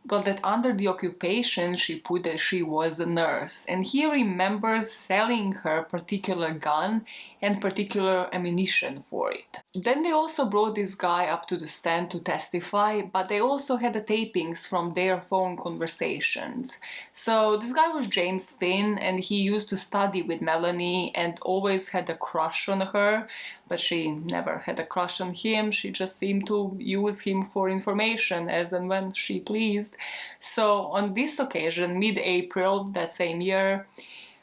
but that under the occupation she put that she was a nurse, and he remembers selling her particular gun and particular ammunition for it. Then they also brought this guy up to the stand to testify, but they also had the tapings from their phone conversations. So this guy was James Finn, and he used to study with Melanie and always had a crush on her, but she never had a crush on him. She just seemed to use him for information as and when she pleased. So on this occasion, mid-April that same year,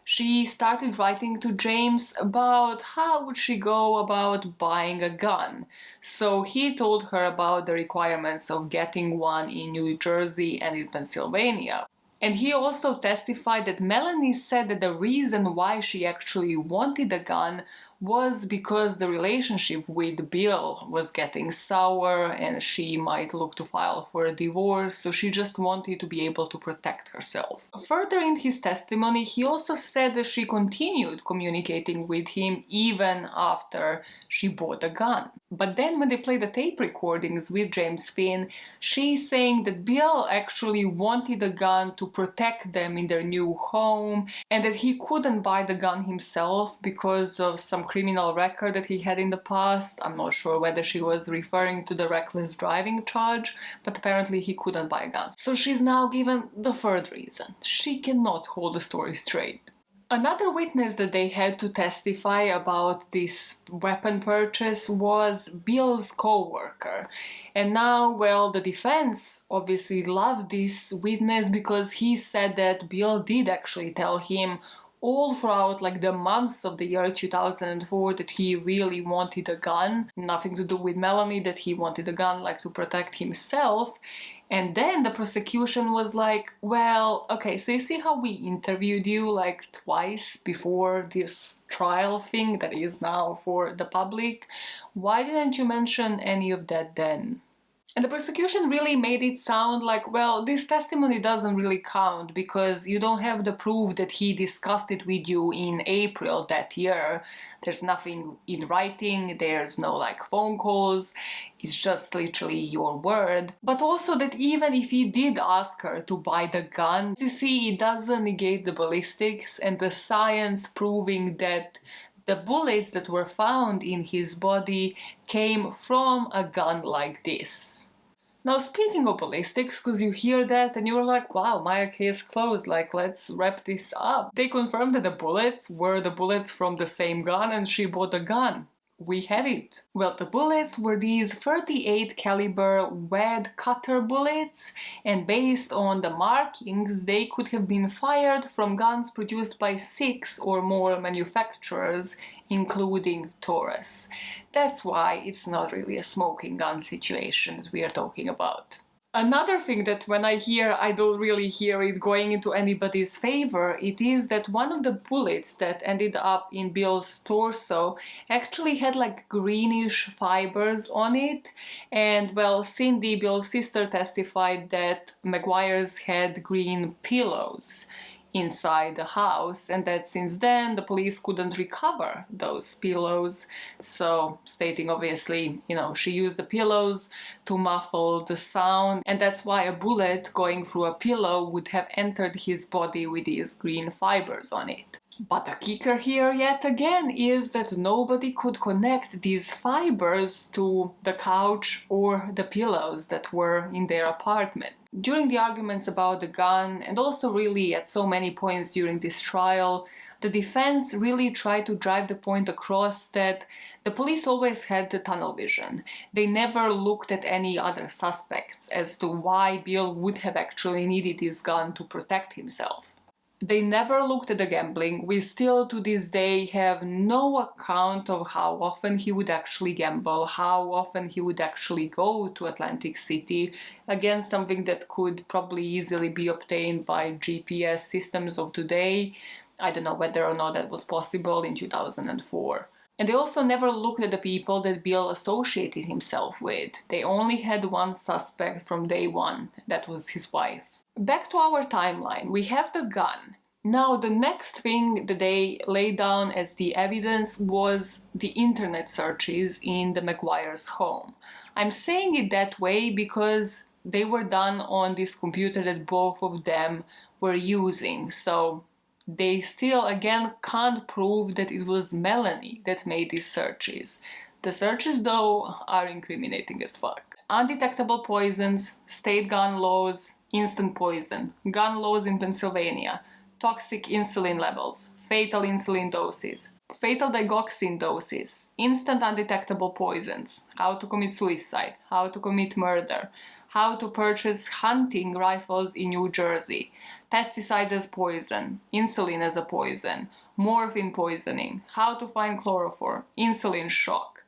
she started writing to James about how would she go about buying a gun. So he told her about the requirements of getting one in New Jersey and in Pennsylvania. And he also testified that Melanie said that the reason why she actually wanted a gun was because the relationship with Bill was getting sour and she might look to file for a divorce, so she just wanted to be able to protect herself. Further in his testimony, he also said that she continued communicating with him even after she bought a gun. But then when they played the tape recordings with James Finn, she's saying that Bill actually wanted a gun to protect them in their new home, and that he couldn't buy the gun himself because of some criminal record that he had in the past. I'm not sure whether she was referring to the reckless driving charge, but apparently he couldn't buy a gun. So she's now given the third reason. She cannot hold the story straight. Another witness that they had to testify about this weapon purchase was Bill's co-worker. And now, well, the defense obviously loved this witness because he said that Bill did actually tell him all throughout the months of the year 2004 that he really wanted a gun. Nothing to do with Melanie, that he wanted a gun to protect himself. And then the prosecution was like, well, okay, so you see how we interviewed you twice before this trial thing that is now for the public? Why didn't you mention any of that then? And the prosecution really made it sound like, well, this testimony doesn't really count because you don't have the proof that he discussed it with you in April that year. There's nothing in writing, there's no phone calls, it's just literally your word. But also that even if he did ask her to buy the gun, you see, it doesn't negate the ballistics and the science proving that The bullets that were found in his body came from a gun like this. Now, speaking of ballistics, because you hear that and you're like, wow, my case closed, like, let's wrap this up. They confirmed that the bullets were the bullets from the same gun and she bought a gun. We have it. Well, the bullets were these 38 caliber wad cutter bullets, and based on the markings, they could have been fired from guns produced by 6 or more manufacturers, including Taurus. That's why it's not really a smoking gun situation that we are talking about. Another thing that when I hear, I don't really hear it going into anybody's favor, it is that one of the bullets that ended up in Bill's torso actually had like greenish fibers on it. And well, Cindy, Bill's sister, testified that McGuire's had green pillows inside the house, and that since then the police couldn't recover those pillows, so stating obviously, she used the pillows to muffle the sound, and that's why a bullet going through a pillow would have entered his body with these green fibers on it. But the kicker here yet again is that nobody could connect these fibers to the couch or the pillows that were in their apartment. During the arguments about the gun, and also really at so many points during this trial, the defense really tried to drive the point across that the police always had the tunnel vision. They never looked at any other suspects as to why Bill would have actually needed this gun to protect himself. They never looked at the gambling. We still to this day have no account of how often he would actually gamble, how often he would actually go to Atlantic City. Again, something that could probably easily be obtained by GPS systems of today. I don't know whether or not that was possible in 2004. And they also never looked at the people that Bill associated himself with. They only had one suspect from day one. That was his wife. Back to our timeline, we have the gun. Now, the next thing that they laid down as the evidence was the internet searches in the McGuire's home. I'm saying it that way because they were done on this computer that both of them were using, so they still, again, can't prove that it was Melanie that made these searches. The searches, though, are incriminating as fuck. Undetectable poisons, state gun laws, instant poison, gun laws in Pennsylvania, toxic insulin levels, fatal insulin doses, fatal digoxin doses, instant undetectable poisons, how to commit suicide, how to commit murder, how to purchase hunting rifles in New Jersey, pesticides as poison, insulin as a poison, morphine poisoning, how to find chloroform, insulin shock,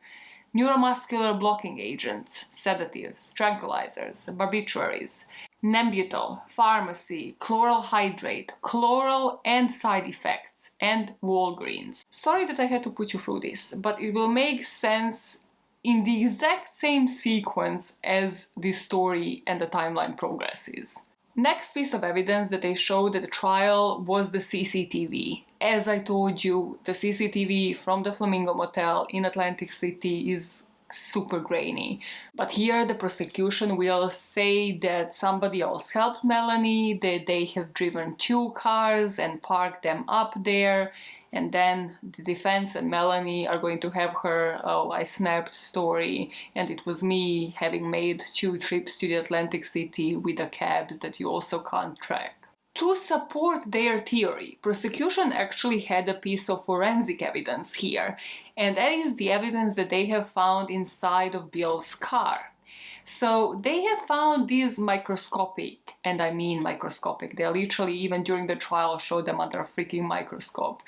neuromuscular blocking agents, sedatives, tranquilizers, barbiturates, Nembutal, pharmacy, chloral hydrate, chloral and side effects, and Walgreens. Sorry that I had to put you through this, but it will make sense in the exact same sequence as the story and the timeline progresses. Next piece of evidence that they showed at the trial was the CCTV. As I told you, the CCTV from the Flamingo Motel in Atlantic City is super grainy. But here the prosecution will say that somebody else helped Melanie, that they have driven 2 cars and parked them up there, and then the defense and Melanie are going to have her, oh, I snapped story, and it was me having made 2 trips to the Atlantic City with the cabs that you also can't track. To support their theory, prosecution actually had a piece of forensic evidence here, and that is the evidence that they have found inside of Bill's car. So they have found these microscopic, and I mean microscopic, they literally even during the trial showed them under a freaking microscope,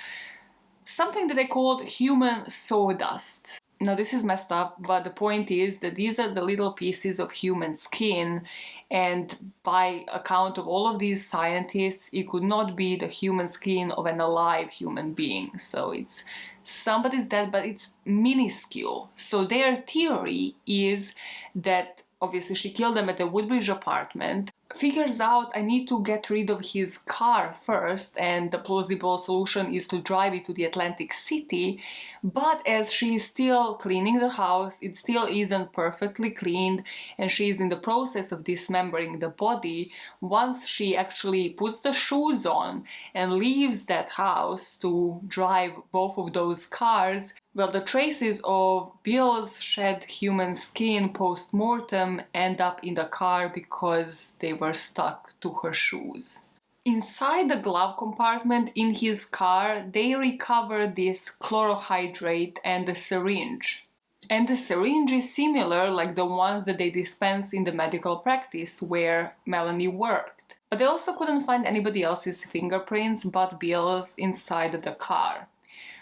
something that they called human sawdust. Now this is messed up, but the point is that these are the little pieces of human skin, and by account of all of these scientists, it could not be the human skin of an alive human being. So it's somebody's dead, but it's minuscule. So their theory is that obviously she killed them at the Woodbridge apartment. figures out I need to get rid of his car first, and the plausible solution is to drive it to the Atlantic City, but as she is still cleaning the house, it still isn't perfectly cleaned, and she is in the process of dismembering the body. Once she actually puts the shoes on and leaves that house to drive both of those cars, well, the traces of Bill's shed human skin post-mortem end up in the car because they were stuck to her shoes. Inside the glove compartment in his car, they recover this chlorohydrate and a syringe. And the syringe is similar like the ones that they dispense in the medical practice where Melanie worked. But they also couldn't find anybody else's fingerprints but Bill's inside the car.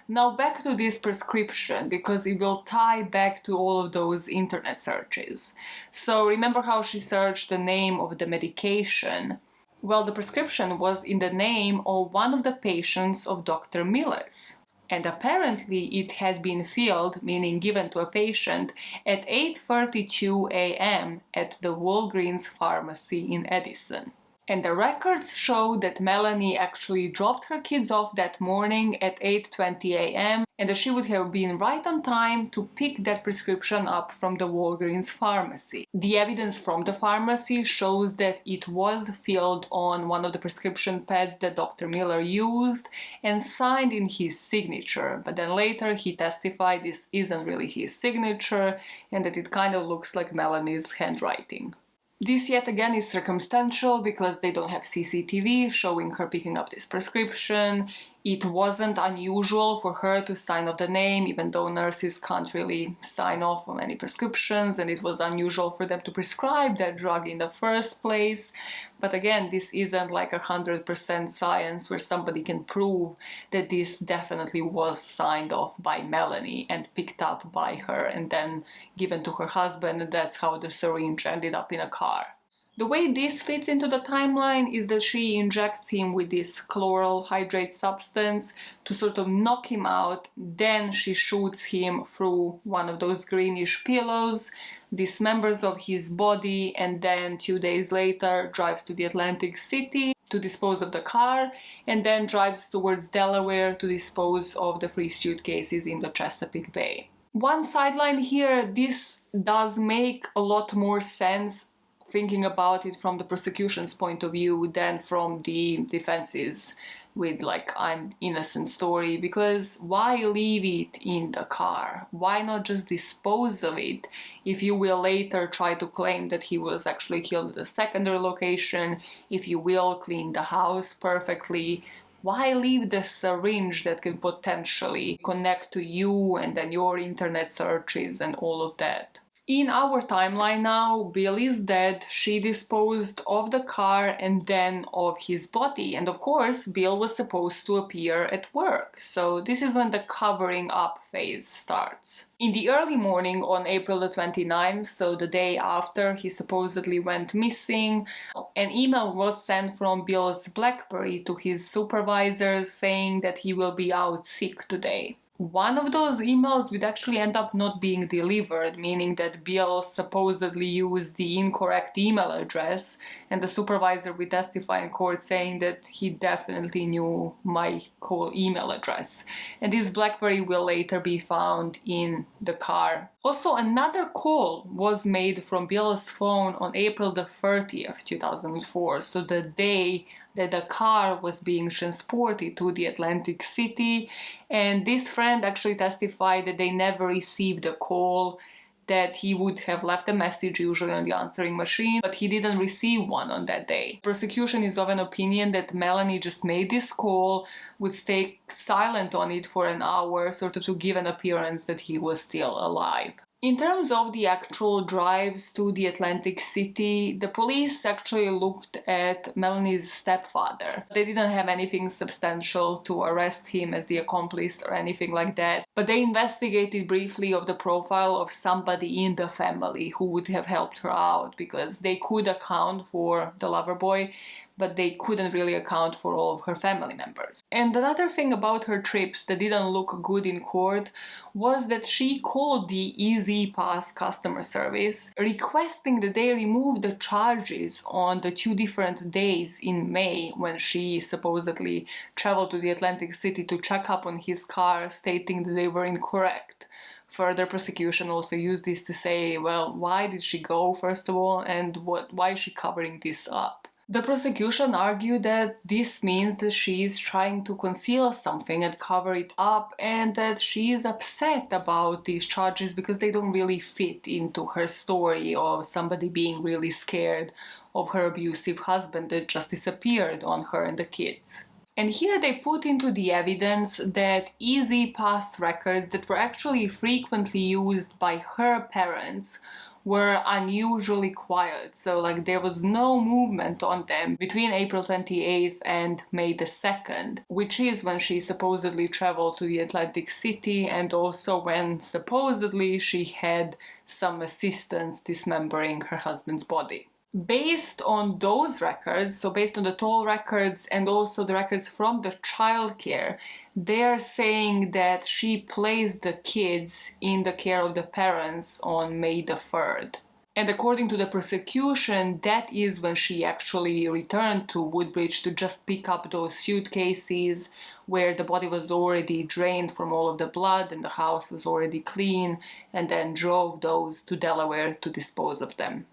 Now back to this prescription, because it will tie back to all of those internet searches. So remember how she searched the name of the medication? Well, the prescription was in the name of one of the patients of Dr. Miller's. And apparently it had been filled, meaning given to a patient, at 8:32 a.m. at the Walgreens pharmacy in Edison. And the records show that Melanie actually dropped her kids off that morning at 8:20 a.m. and that she would have been right on time to pick that prescription up from the Walgreens pharmacy. The evidence from the pharmacy shows that it was filled on one of the prescription pads that Dr. Miller used and signed in his signature, but then later he testified this isn't really his signature and that it kind of looks like Melanie's handwriting. This yet again is circumstantial because they don't have CCTV showing her picking up this prescription. It wasn't unusual for her to sign off the name, even though nurses can't really sign off on any prescriptions, and it was unusual for them to prescribe that drug in the first place. But again, this isn't like 100% science where somebody can prove that this definitely was signed off by Melanie and picked up by her and then given to her husband, and that's how the syringe ended up in a car. The way this fits into the timeline is that she injects him with this chloral hydrate substance to sort of knock him out, then she shoots him through one of those greenish pillows, dismembers of his body, and then 2 days later drives to the Atlantic City to dispose of the car, and then drives towards Delaware to dispose of the 3 suitcases in the Chesapeake Bay. One sideline here, this does make a lot more sense thinking about it from the prosecution's point of view than from the defense's with like I'm innocent story, because why leave it in the car? Why not just dispose of it if you will later try to claim that he was actually killed at a secondary location, if you will clean the house perfectly? Why leave the syringe that can potentially connect to you and then your internet searches and all of that? In our timeline now, Bill is dead, she disposed of the car and then of his body, and of course Bill was supposed to appear at work, so this is when the covering up phase starts. In the early morning on April the 29th, so the day after he supposedly went missing, an email was sent from Bill's BlackBerry to his supervisors saying that he will be out sick today. One of those emails would actually end up not being delivered, meaning that Bill supposedly used the incorrect email address, and the supervisor would testify in court saying that he definitely knew my whole email address. And this BlackBerry will later be found in the car. Also, another call was made from Bill's phone on April the 30th, 2004, so the day that the car was being transported to the Atlantic City, and this friend actually testified that they never received a call, that he would have left a message usually on the answering machine, but he didn't receive one on that day. Prosecution is of an opinion that Melanie just made this call, would stay silent on it for an hour, sort of to give an appearance that he was still alive. In terms of the actual drives to the Atlantic City, the police actually looked at Melanie's stepfather. They didn't have anything substantial to arrest him as the accomplice or anything like that, but they investigated briefly of the profile of somebody in the family who would have helped her out, because they could account for the lover boy, but they couldn't really account for all of her family members. And another thing about her trips that didn't look good in court was that she called the easy E-ZPass customer service, requesting that they remove the charges on the 2 different days in May when she supposedly traveled to the Atlantic City to check up on his car, stating that they were incorrect. Further prosecution also used this to say, well, why did she go, first of all, and why is she covering this up? The prosecution argued that this means that she is trying to conceal something and cover it up, and that she is upset about these charges because they don't really fit into her story of somebody being really scared of her abusive husband that just disappeared on her and the kids. And here they put into the evidence that E-ZPass records that were actually frequently used by her parents were unusually quiet. So like there was no movement on them between April 28th and May the 2nd, which is when she supposedly traveled to the Atlantic City and also when supposedly she had some assistance dismembering her husband's body. Based on those records, so based on the toll records and also the records from the childcare, they're saying that she placed the kids in the care of the parents on May the 3rd. And according to the prosecution, that is when she actually returned to Woodbridge to just pick up those suitcases where the body was already drained from all of the blood and the house was already clean, and then drove those to Delaware to dispose of them.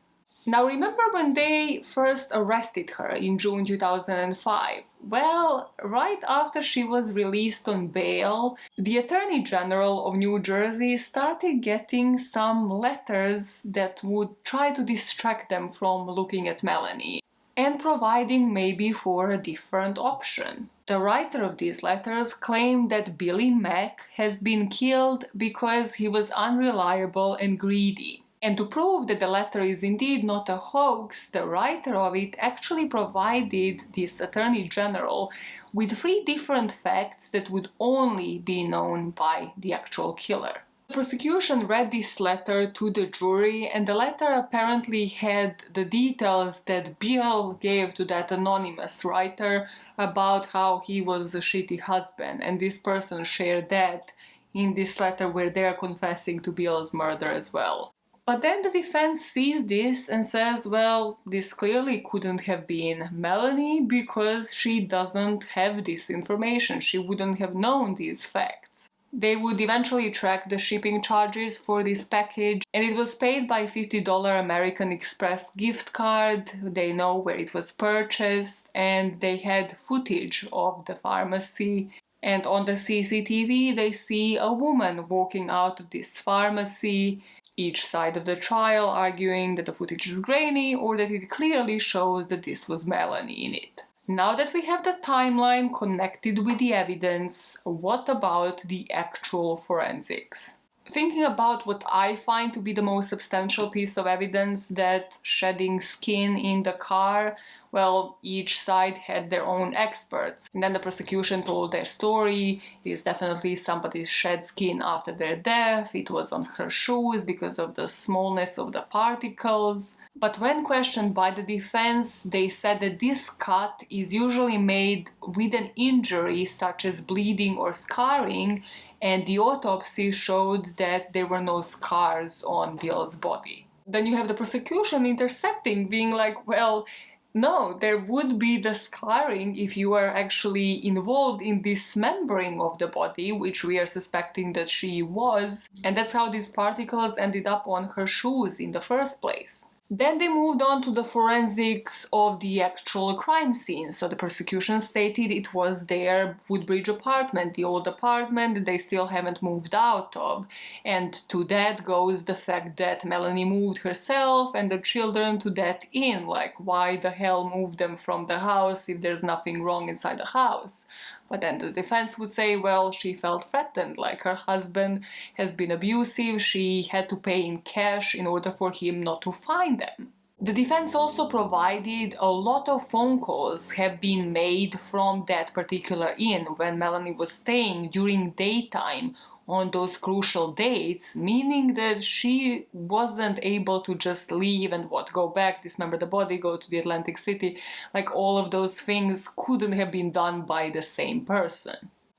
Now remember when they first arrested her in June 2005? Well, right after she was released on bail, the Attorney General of New Jersey started getting some letters that would try to distract them from looking at Melanie and providing maybe for a different option. The writer of these letters claimed that Billy Mack has been killed because he was unreliable and greedy. And to prove that the letter is indeed not a hoax, the writer of it actually provided this Attorney General with 3 different facts that would only be known by the actual killer. The prosecution read this letter to the jury, and the letter apparently had the details that Bill gave to that anonymous writer about how he was a shitty husband, and this person shared that in this letter where they're confessing to Bill's murder as well. But then the defense sees this and says, well, this clearly couldn't have been Melanie because she doesn't have this information. She wouldn't have known these facts. They would eventually track the shipping charges for this package, and it was paid by $50 American Express gift card. They know where it was purchased, and they had footage of the pharmacy. And on the CCTV, they see a woman walking out of this pharmacy, each side of the trial arguing that the footage is grainy or that it clearly shows that this was Melanie in it. Now that we have the timeline connected with the evidence, what about the actual forensics? Thinking about what I find to be the most substantial piece of evidence, that shedding skin in the car, well, each side had their own experts. And then the prosecution told their story. It is definitely somebody shed skin after their death. It was on her shoes because of the smallness of the particles. But when questioned by the defense, they said that this cut is usually made with an injury such as bleeding or scarring, and the autopsy showed that there were no scars on Bill's body. Then you have the prosecution intercepting, being like, well, no, there would be the scarring if you are actually involved in dismembering of the body, which we are suspecting that she was, and that's how these particles ended up on her shoes in the first place. Then they moved on to the forensics of the actual crime scene. So the prosecution stated it was their Woodbridge apartment, the old apartment that they still haven't moved out of. And to that goes the fact that Melanie moved herself and the children to that inn. Like, why the hell move them from the house if there's nothing wrong inside the house? But then the defense would say, well, she felt threatened, like her husband has been abusive, she had to pay in cash in order for him not to find them. The defense also provided a lot of phone calls have been made from that particular inn when Melanie was staying during daytime on those crucial dates, meaning that she wasn't able to just leave and go back, dismember the body, go to the Atlantic City. Like, all of those things couldn't have been done by the same person.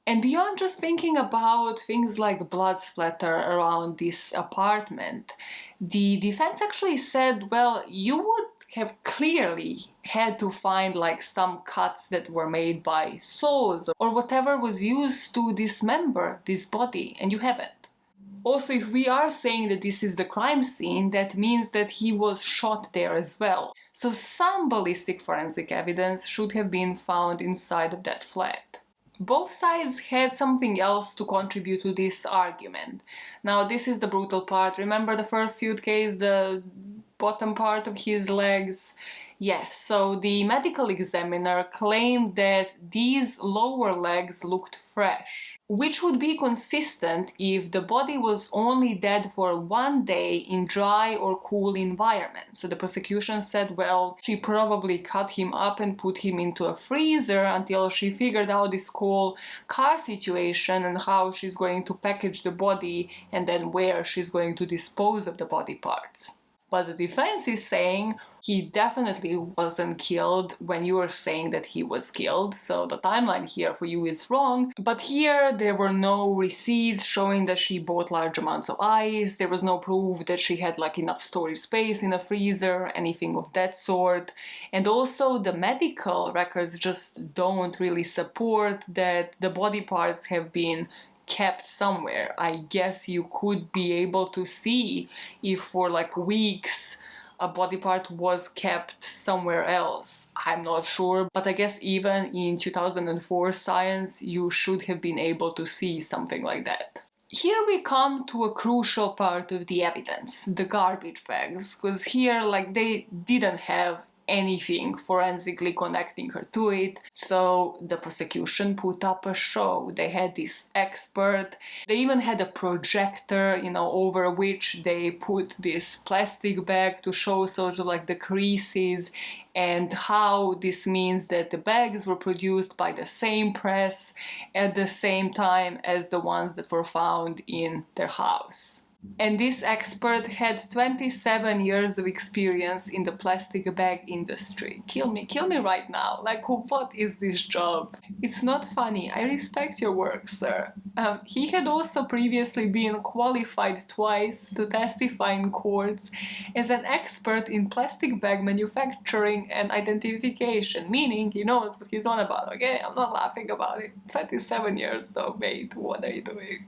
And beyond just thinking about things like blood splatter around this apartment, the defense actually said, well, you would have clearly had to find like some cuts that were made by saws or whatever was used to dismember this body, and you haven't. Also, if we are saying that this is the crime scene, that means that he was shot there as well. So some ballistic forensic evidence should have been found inside of that flat. Both sides had something else to contribute to this argument. Now, this is the brutal part. Remember the first suitcase, the bottom part of his legs? Yes, so the medical examiner claimed that these lower legs looked fresh, which would be consistent if the body was only dead for 1 day in dry or cool environment. So the prosecution said, well, she probably cut him up and put him into a freezer until she figured out this whole car situation and how she's going to package the body and then where she's going to dispose of the body parts. But the defense is saying he definitely wasn't killed when you are saying that he was killed, so the timeline here for you is wrong. But here there were no receipts showing that she bought large amounts of ice, there was no proof that she had like enough storage space in a freezer, anything of that sort. And also the medical records just don't really support that the body parts have been kept somewhere. I guess you could be able to see if for like weeks a body part was kept somewhere else. I'm not sure, but I guess even in 2004 science you should have been able to see something like that. Here we come to a crucial part of the evidence, the garbage bags, because here like they didn't have anything forensically connecting her to it, so the prosecution put up a show. They had this expert, they even had a projector, over which they put this plastic bag to show sort of like the creases and how this means that the bags were produced by the same press at the same time as the ones that were found in their house. And this expert had 27 years of experience in the plastic bag industry. Kill me right now. Like, what is this job? It's not funny. I respect your work, sir. He had also previously been qualified twice to testify in courts as an expert in plastic bag manufacturing and identification, meaning he knows what he's on about, okay? I'm not laughing about it. 27 years though, mate, what are you doing?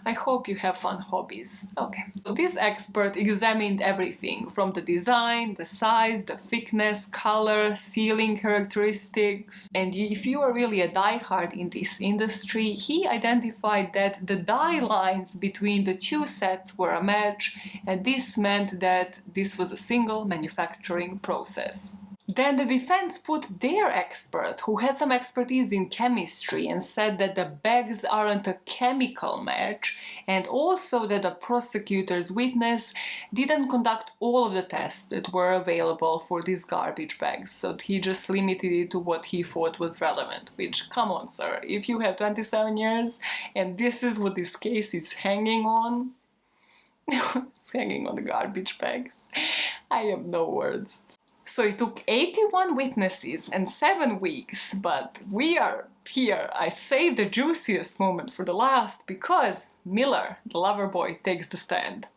I hope you have fun hobbies. Okay. So this expert examined everything from the design, the size, the thickness, color, sealing characteristics. And if you are really a diehard in this industry, he identified that the dye lines between the two sets were a match, and this meant that this was a single manufacturing process. Then the defense put their expert, who had some expertise in chemistry, and said that the bags aren't a chemical match, and also that the prosecutor's witness didn't conduct all of the tests that were available for these garbage bags, so he just limited it to what he thought was relevant. Which, come on, sir, if you have 27 years and this is what this case is hanging on, it's hanging on the garbage bags, I have no words. So it took 81 witnesses and 7 weeks, but we are here. I saved the juiciest moment for the last because Miller, the lover boy, takes the stand.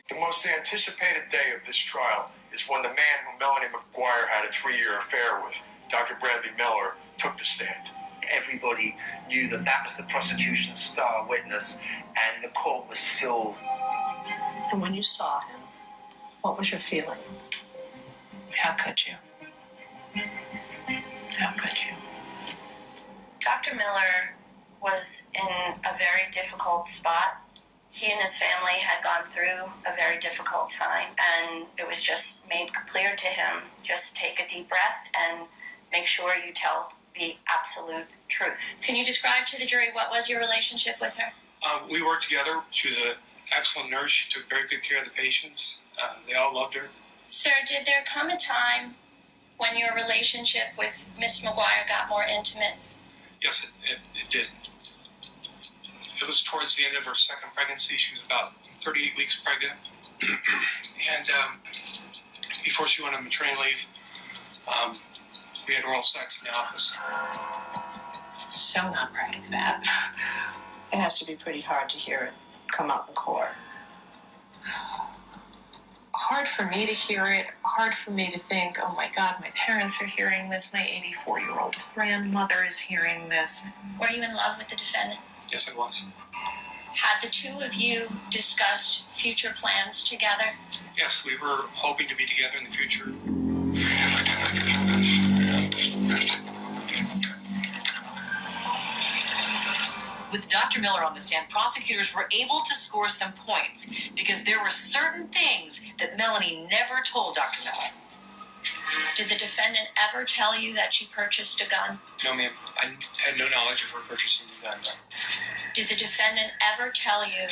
The most anticipated day of this trial is when the man who Melanie McGuire had a 3-year affair with, Dr. Bradley Miller, took the stand. Everybody knew that that was the prosecution's star witness, and the court was filled. And when you saw him, what was your feeling? How could you? How could you? Dr. Miller was in a very difficult spot. He and his family had gone through a very difficult time, and it was just made clear to him, just take a deep breath and make sure you tell the absolute truth. Can you describe to the jury what was your relationship with her? We worked together. She was an excellent nurse. She took very good care of the patients. They all loved her. Sir, did there come a time when your relationship with Miss McGuire got more intimate? Yes, it did. It was towards the end of her second pregnancy. She was about 38 weeks pregnant. And before she went on maternity leave, we had oral sex in the office. So not proud of that. It has to be pretty hard to hear it come out in court. Hard for me to hear it, hard for me to think, oh my God, my parents are hearing this, my 84-year-old grandmother is hearing this. Were you in love with the defendant? Yes, I was. Had the two of you discussed future plans together? Yes, we were hoping to be together in the future. With Dr. Miller on the stand, prosecutors were able to score some points because there were certain things that Melanie never told Dr. Miller. Did the defendant ever tell you that she purchased a gun? No, ma'am. I had no knowledge of her purchasing the gun. Did the defendant ever tell you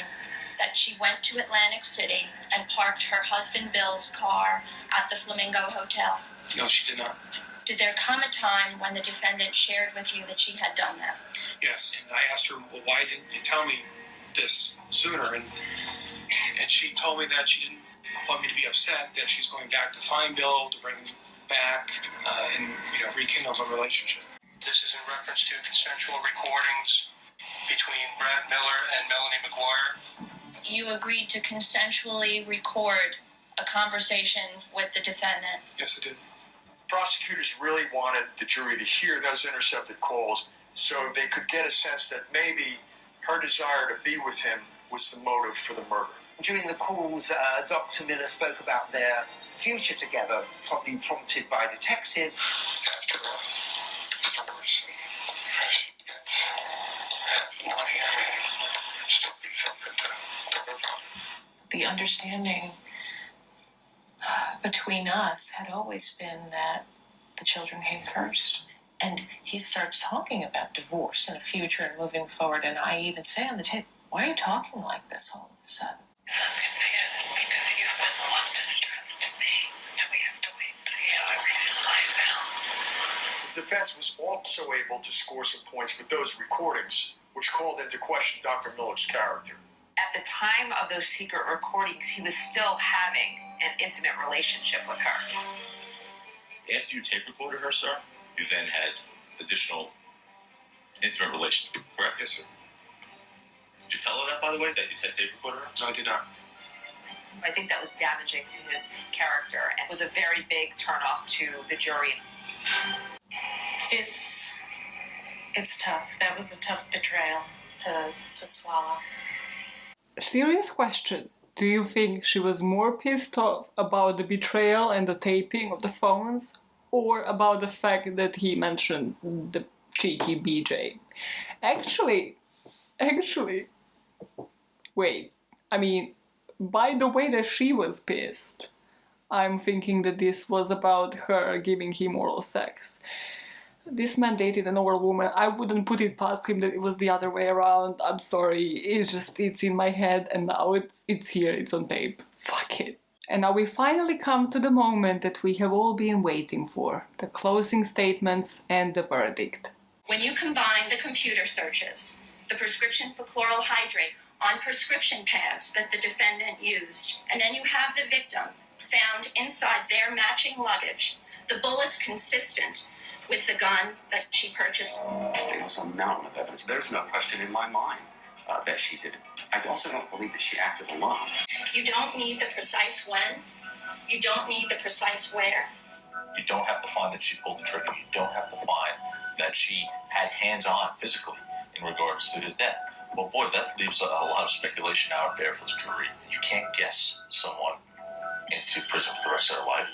that she went to Atlantic City and parked her husband Bill's car at the Flamingo Hotel? No, she did not. Did there come a time when the defendant shared with you that she had done that? Yes, and I asked her, well, why didn't you tell me this sooner? And she told me that she didn't want me to be upset, that she's going back to find Bill, to bring him back, and rekindle a relationship. This is in reference to consensual recordings between Brad Miller and Melanie McGuire. You agreed to consensually record a conversation with the defendant. Yes, I did. Prosecutors really wanted the jury to hear those intercepted calls so they could get a sense that maybe her desire to be with him was the motive for the murder. During the calls, Dr. Miller spoke about their future together, probably prompted by detectives. The understanding between us had always been that the children came first. And he starts talking about divorce and a future and moving forward, and I even say on the tape, why are you talking like this all of a sudden? The defense was also able to score some points with those recordings, which called into question Dr. Miller's character. At the time of those secret recordings, he was still having an intimate relationship with her. After you tape recorded her, sir, you then had additional intimate relations, correct? Yes, sir. Did you tell her that, by the way, that you had tape recorded her? No, I did not. I think that was damaging to his character and was a very big turnoff to the jury. It's tough. That was a tough betrayal to swallow. Serious question. Do you think she was more pissed off about the betrayal and the taping of the phones, or about the fact that he mentioned the cheeky BJ? Actually, wait. I mean, by the way that she was pissed, I'm thinking that this was about her giving him oral sex. This man dated an old woman. I wouldn't put it past him that it was the other way around. I'm sorry. It's in my head, and now it's here. It's on tape. Fuck it. And now we finally come to the moment that we have all been waiting for. The closing statements and the verdict. When you combine the computer searches, the prescription for chloral hydrate on prescription pads that the defendant used, and then you have the victim found inside their matching luggage, the bullets consistent with the gun that she purchased. There was a mountain of evidence. There's no question in my mind that she did it. I also don't believe that she acted alone. You don't need the precise when. You don't need the precise where. You don't have to find that she pulled the trigger. You don't have to find that she had hands-on physically in regards to his death. Well, boy, that leaves a lot of speculation out there for this jury. You can't guess someone into prison for the rest of their life.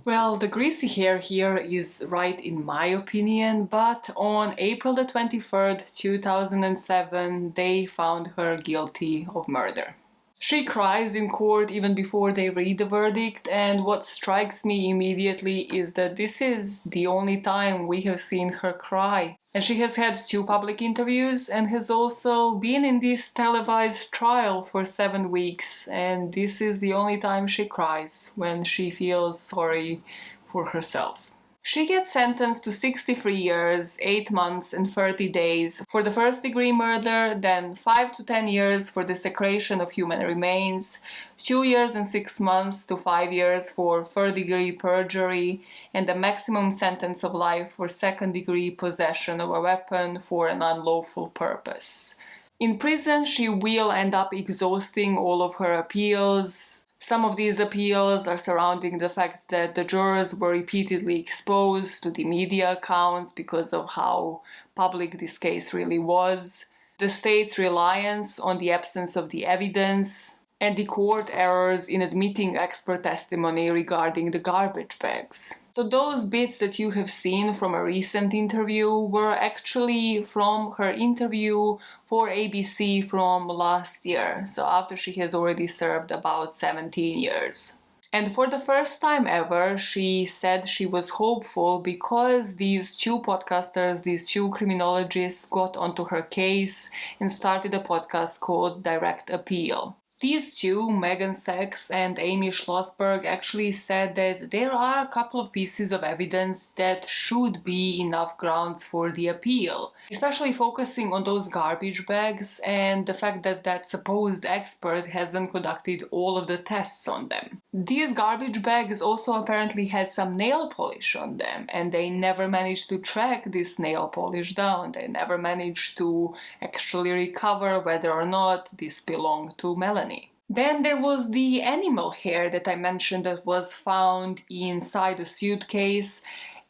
Well, the greasy hair here is right in my opinion, but on April the 23rd, 2007, they found her guilty of murder. She cries in court even before they read the verdict, and what strikes me immediately is that this is the only time we have seen her cry. And she has had 2 public interviews and has also been in this televised trial for 7 weeks, and this is the only time she cries, when she feels sorry for herself. She gets sentenced to 63 years, 8 months and 30 days for the first-degree murder, then 5 to 10 years for desecration of human remains, 2 years and 6 months to 5 years for third-degree perjury, and a maximum sentence of life for second-degree possession of a weapon for an unlawful purpose. In prison, she will end up exhausting all of her appeals. Some of these appeals are surrounding the fact that the jurors were repeatedly exposed to the media accounts because of how public this case really was, the state's reliance on the absence of the evidence, and the court errors in admitting expert testimony regarding the garbage bags. So those bits that you have seen from a recent interview were actually from her interview for ABC from last year, so after she has already served about 17 years. And for the first time ever, she said she was hopeful because these two podcasters, these two criminologists got onto her case and started a podcast called Direct Appeal. These two, Megan Sachs and Amy Schlossberg, actually said that there are a couple of pieces of evidence that should be enough grounds for the appeal, especially focusing on those garbage bags and the fact that that supposed expert hasn't conducted all of the tests on them. These garbage bags also apparently had some nail polish on them, and they never managed to track this nail polish down. They never managed to actually recover whether or not this belonged to Melanie. Then there was the animal hair that I mentioned that was found inside a suitcase.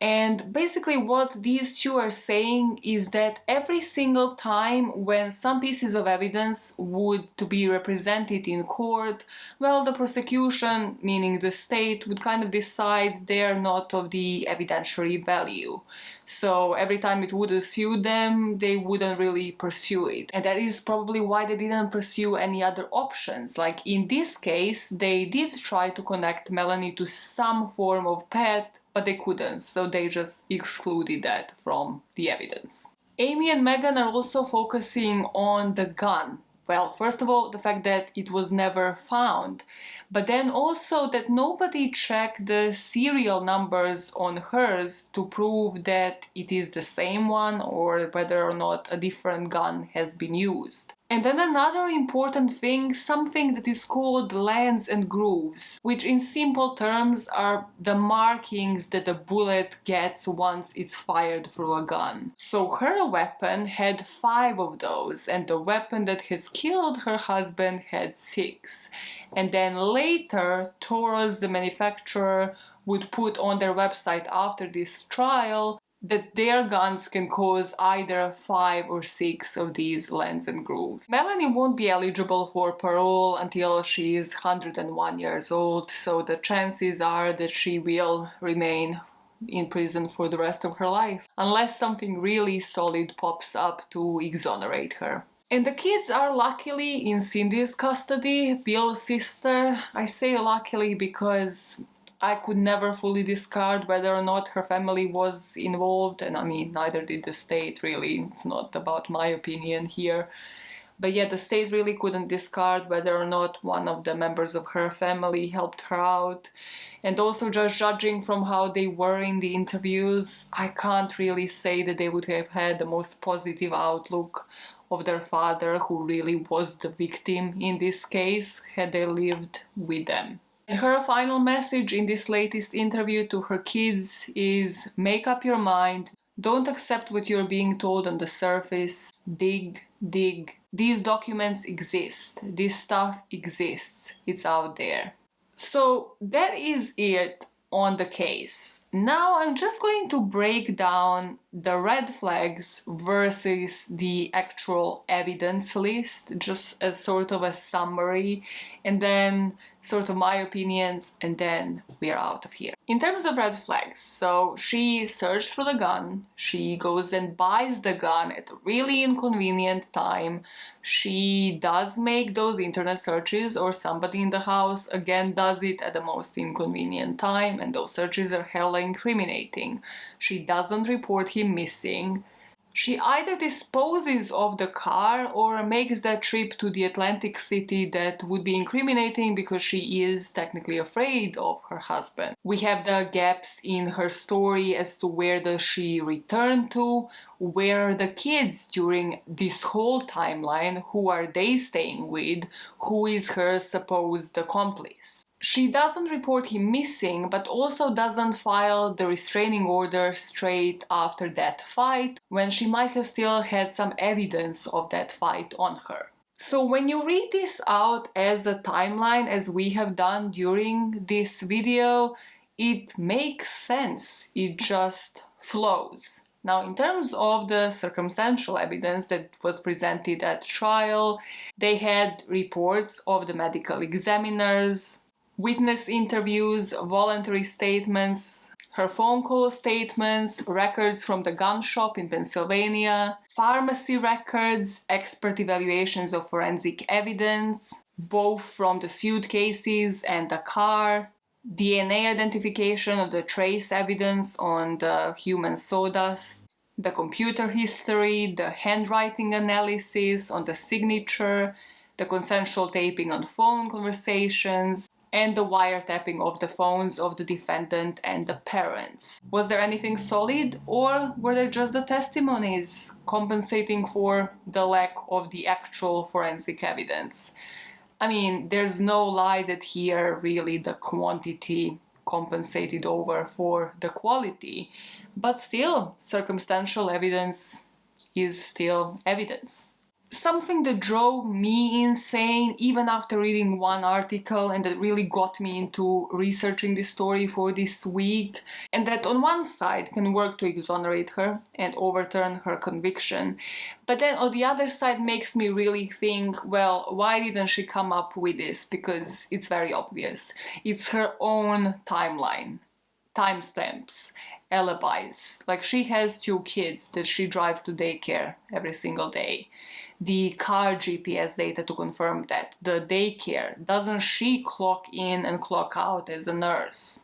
And basically what these two are saying is that every single time when some pieces of evidence would to be represented in court, well, the prosecution, meaning the state, would kind of decide they are not of the evidentiary value. So every time it would suit them, they wouldn't really pursue it. And that is probably why they didn't pursue any other options. Like in this case, they did try to connect Melanie to some form of pet, but they couldn't, so they just excluded that from the evidence. Amy and Megan are also focusing on the gun. Well, first of all, the fact that it was never found, but then also that nobody checked the serial numbers on hers to prove that it is the same one or whether or not a different gun has been used. And then another important thing, something that is called lands and grooves, which in simple terms are the markings that a bullet gets once it's fired through a gun. So her weapon had 5 of those, and the weapon that has killed her husband had 6. And then later, Taurus, the manufacturer, would put on their website after this trial that their guns can cause either 5 or 6 of these lands and grooves. Melanie won't be eligible for parole until she is 101 years old, so the chances are that she will remain in prison for the rest of her life, unless something really solid pops up to exonerate her. And the kids are luckily in Cindy's custody, Bill's sister. I say luckily because I could never fully discard whether or not her family was involved, and I mean, neither did the state really. It's not about my opinion here. But yet the state really couldn't discard whether or not one of the members of her family helped her out. And also just judging from how they were in the interviews, I can't really say that they would have had the most positive outlook of their father, who really was the victim in this case, had they lived with them. Her final message in this latest interview to her kids is: make up your mind, don't accept what you're being told on the surface, dig. These documents exist, this stuff exists, it's out there. So that is it on the case. Now I'm just going to break down the red flags versus the actual evidence list, just as sort of a summary, and then sort of my opinions, and then we are out of here. In terms of red flags, so she searched for the gun, she goes and buys the gun at a really inconvenient time, she does make those internet searches, or somebody in the house again does it at the most inconvenient time, and those searches are hella incriminating. She doesn't report him missing. She either disposes of the car or makes that trip to the Atlantic City that would be incriminating because she is technically afraid of her husband. We have the gaps in her story as to where does she return to, where are the kids during this whole timeline, who are they staying with, who is her supposed accomplice. She doesn't report him missing, but also doesn't file the restraining order straight after that fight, when she might have still had some evidence of that fight on her. So when you read this out as a timeline, as we have done during this video, it makes sense. It just flows. Now, in terms of the circumstantial evidence that was presented at trial, they had reports of the medical examiners, witness interviews, voluntary statements, her phone call statements, records from the gun shop in Pennsylvania, pharmacy records, expert evaluations of forensic evidence, both from the suitcases and the car, DNA identification of the trace evidence on the human sawdust, the computer history, the handwriting analysis on the signature, the consensual taping on phone conversations, and the wiretapping of the phones of the defendant and the parents. Was there anything solid, or were there just the testimonies compensating for the lack of the actual forensic evidence? I mean, there's no lie that here really the quantity compensated over for the quality, but still, circumstantial evidence is still evidence. Something that drove me insane even after reading one article, and that really got me into researching this story for this week, and that on one side can work to exonerate her and overturn her conviction, but then on the other side makes me really think, well, why didn't she come up with this? Because it's very obvious. It's her own timeline, timestamps, alibis. Like, she has 2 kids that she drives to daycare every single day. The car GPS data to confirm that. The daycare. Doesn't she clock in and clock out as a nurse?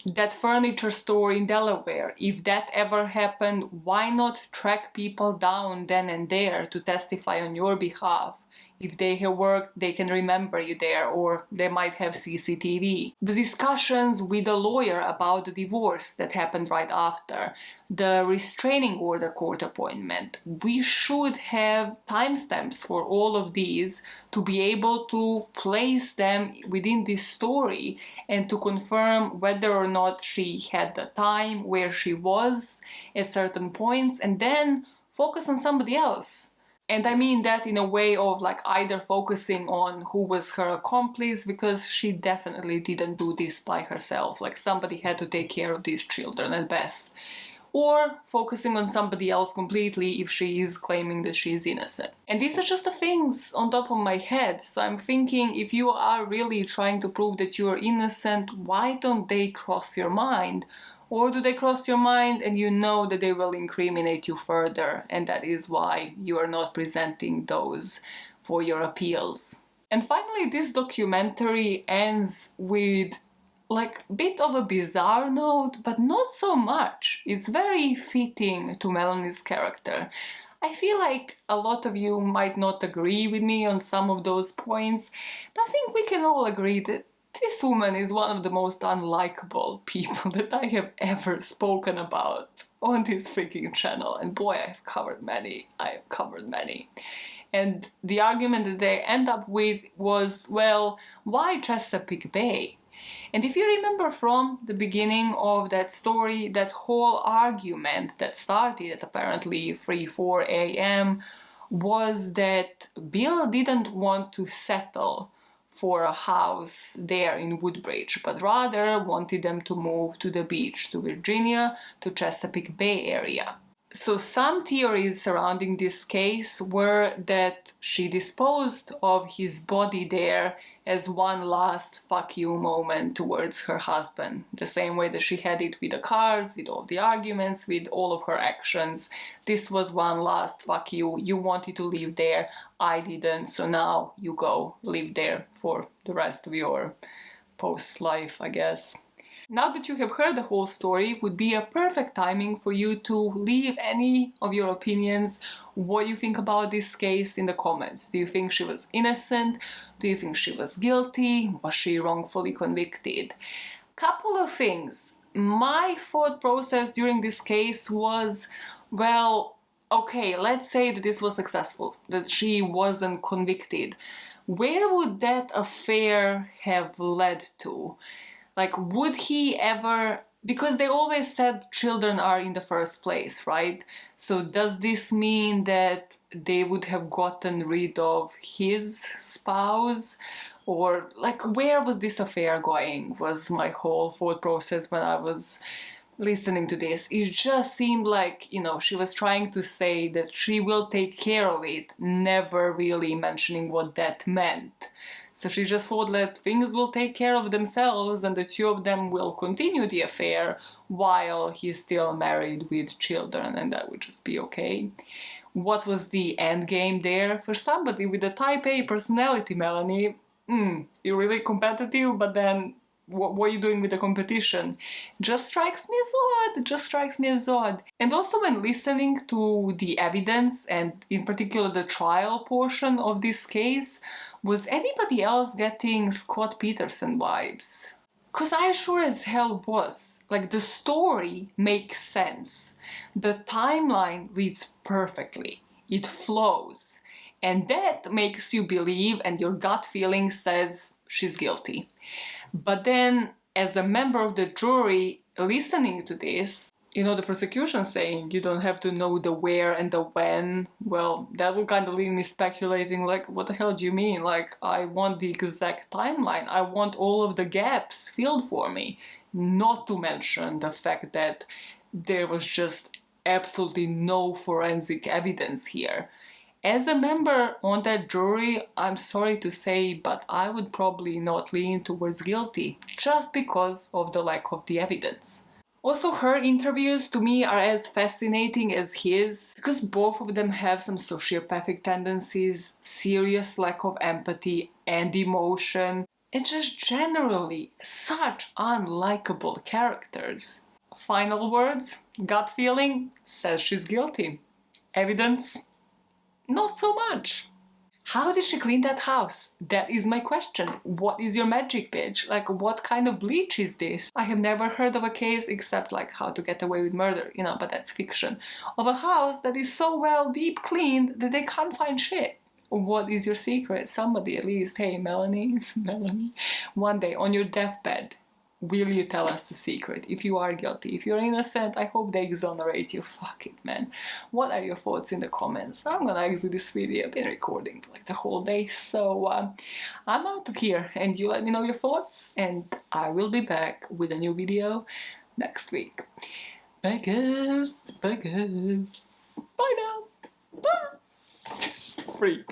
That furniture store in Delaware. If that ever happened, why not track people down then and there to testify on your behalf? If they have worked, they can remember you there, or they might have CCTV. The discussions with a lawyer about the divorce that happened right after, the restraining order court appointment. We should have timestamps for all of these to be able to place them within this story and to confirm whether or not she had the time, where she was at certain points, and then focus on somebody else. And I mean that in a way of like either focusing on who was her accomplice, because she definitely didn't do this by herself, like somebody had to take care of these children at best, or focusing on somebody else completely if she is claiming that she is innocent. And these are just the things on top of my head, so I'm thinking, if you are really trying to prove that you are innocent, why don't they cross your mind? Or do they cross your mind and you know that they will incriminate you further, and that is why you are not presenting those for your appeals? And finally, this documentary ends with like a bit of a bizarre note, but not so much. It's very fitting to Melanie's character. I feel like a lot of you might not agree with me on some of those points, but I think we can all agree that this woman is one of the most unlikable people that I have ever spoken about on this freaking channel. And boy, I've covered many. And the argument that they end up with was, well, why Chesapeake Bay? And if you remember from the beginning of that story, that whole argument that started at apparently 3-4 a.m. was that Bill didn't want to settle for a house there in Woodbridge, but rather wanted them to move to the beach, to Virginia, to Chesapeake Bay area. So some theories surrounding this case were that she disposed of his body there as one last fuck you moment towards her husband. The same way that she had it with the cars, with all the arguments, with all of her actions. This was one last fuck you. You wanted to live there, I didn't, so now you go live there for the rest of your post-life, I guess. Now that you have heard the whole story, would be a perfect timing for you to leave any of your opinions, what you think about this case in the comments. Do you think she was innocent? Do you think she was guilty? Was she wrongfully convicted? Couple of things. My thought process during this case was, well, okay, let's say that this was successful, that she wasn't convicted. Where would that affair have led to? Like, would he ever... Because they always said children are in the first place, right? So does this mean that they would have gotten rid of his spouse? Or, like, where was this affair going, was my whole thought process when I was listening to this. It just seemed like, you know, she was trying to say that she will take care of it, never really mentioning what that meant. So she just thought that things will take care of themselves and the two of them will continue the affair while he's still married with children, and that would just be okay. What was the end game there? For somebody with a type A personality, Melanie, you're really competitive, but then what are you doing with the competition? Just strikes me as odd. And also when listening to the evidence, and in particular the trial portion of this case, was anybody else getting Scott Peterson vibes? Cause I sure as hell was. Like, the story makes sense. The timeline reads perfectly. It flows. And that makes you believe, and your gut feeling says she's guilty. But then, as a member of the jury listening to this, you know, the prosecution saying you don't have to know the where and the when, well, that will kind of leave me speculating, like, what the hell do you mean? Like, I want the exact timeline. I want all of the gaps filled for me. Not to mention the fact that there was just absolutely no forensic evidence here. As a member on that jury, I'm sorry to say, but I would probably not lean towards guilty, just because of the lack of the evidence. Also, her interviews to me are as fascinating as his, because both of them have some sociopathic tendencies, serious lack of empathy and emotion, and just generally such unlikable characters. Final words, gut feeling says she's guilty. Evidence? Not so much. How did she clean that house? That is my question. What is your magic, bitch? Like, what kind of bleach is this? I have never heard of a case except like How to Get Away with Murder, you know, but that's fiction. Of a house that is so well deep cleaned that they can't find shit. What is your secret? Somebody at least, hey, Melanie, one day on your deathbed, will you tell us the secret? If you are guilty, if you're innocent, I hope they exonerate you. Fuck it, man. What are your thoughts in the comments? I'm gonna exit this video. I've been recording for like the whole day, so I'm out of here, and you let me know your thoughts, and I will be back with a new video next week. Bye guys. Bye guys. Bye now. Bye. Freak.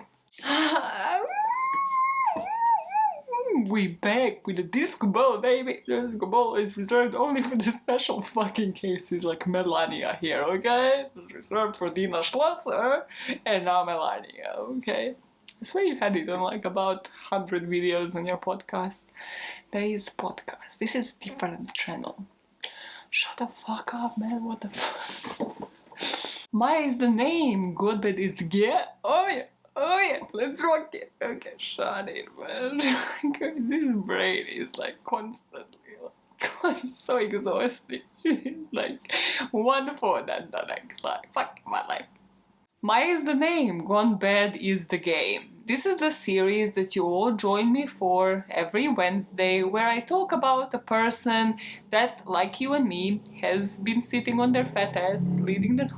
We back with the disco ball, baby. The disco ball is reserved only for the special fucking cases like Melania here, okay? It's reserved for Dina Schlosser and now Melania, okay? I swear you had it on like about 100 videos on your podcast. There is podcast. This is a different channel. Shut the fuck up, man. What the fuck? Maya is the name. Godbed is the gear. Oh yeah. Oh yeah, let's rock it. Okay, shut it, man. This brain is like constantly like, so exhausting. It's like one thought and the next, like, fuck my life. Maya is the name, Gone Bad is the game. This is the series that you all join me for every Wednesday, where I talk about a person that, like you and me, has been sitting on their fat ass, leading the...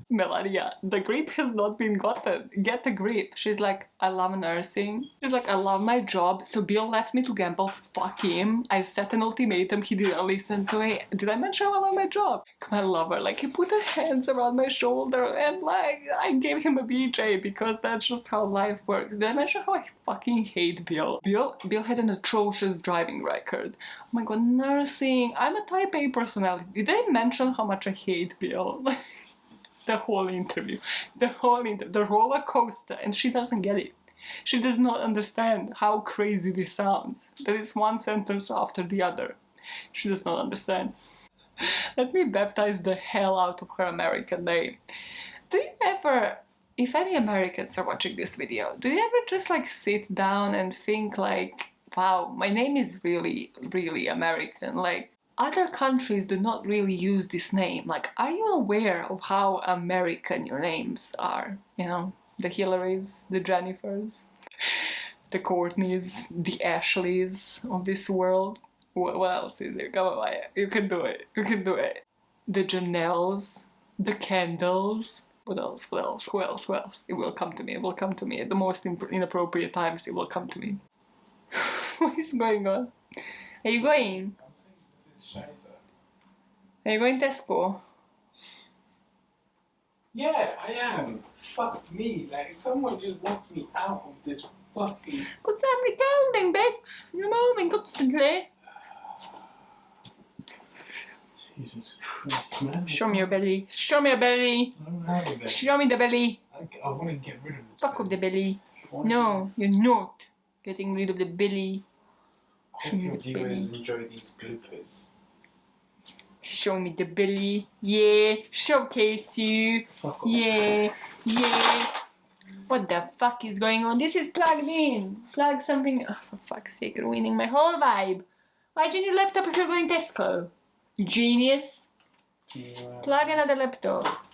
Melania, the grip has not been gotten. Get a grip. She's like, I love nursing. She's like, I love my job. So Bill left me to gamble. Fuck him. I set an ultimatum. He didn't listen to it. Did I mention I love my job? Come on, I love her. Like, he put her hands around my shoulder and like, I gave him a BJ because that's just how life works. Did I mention how I fucking hate Bill? Bill had an atrocious driving record. Oh my god, nursing. I'm a type A personality. Did I mention how much I hate Bill? The whole interview, the roller coaster, and she doesn't get it. She does not understand how crazy this sounds. That is one sentence after the other. She does not understand. Let me baptize the hell out of her American name. Do you ever, if any Americans are watching this video, do you ever just like sit down and think like, wow, my name is really, really American? Like, other countries do not really use this name. Like, are you aware of how American your names are? You know, the Hillarys, the Jennifers, the Courtneys, the Ashleys of this world. What else is there? Come on, you can do it. You can do it. The Janelles, the Kendalls. What else? What else? Who else? Who else? It will come to me. It will come to me. At the most inappropriate times, it will come to me. What is going on? Are you going? I'm saying this is Shiza. Are you going Tesco? Yeah, I am. Fuck me. Like, someone just wants me out of this fucking... What's happening? Going, bitch? You're moving constantly. Jesus Christ, man. Show me your belly. Show me your belly. I don't have a belly. Show me the belly. I want to get rid of this. Fuck off the belly. No, you're not getting rid of the belly. Hope your viewers enjoy these bloopers. Show me the belly. Yeah. Showcase you. Fuck off. Yeah. Yeah. What the fuck is going on? This is plugged in. Plug something. Oh, for fuck's sake, ruining my whole vibe. Why do you need a laptop if you're going Tesco? Genius. Yeah. Plug another laptop.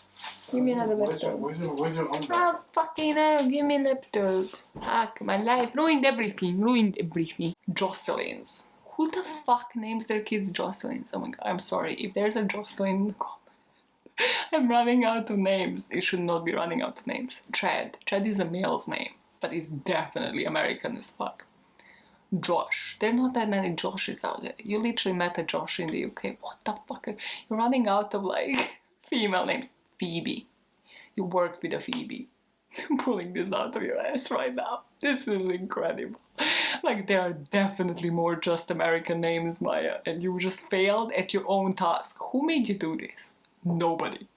Give me another laptop. Where's your own Oh, fucking hell, give me a laptop. Fuck, my life. Ruined everything. Ruined everything. Jocelyn's. Who the fuck names their kids Jocelyn's? Oh my god, I'm sorry. If there's a Jocelyn, I'm running out of names. It should not be running out of names. Chad. Chad is a male's name, but it's definitely American as fuck. Josh. There are not that many Joshes out there. You literally met a Josh in the UK. What the fuck? You're running out of, like, female names. Phoebe. You worked with a Phoebe. I'm pulling this out of your ass right now. This is incredible. Like, there are definitely more just American names, Maya, and you just failed at your own task. Who made you do this? Nobody.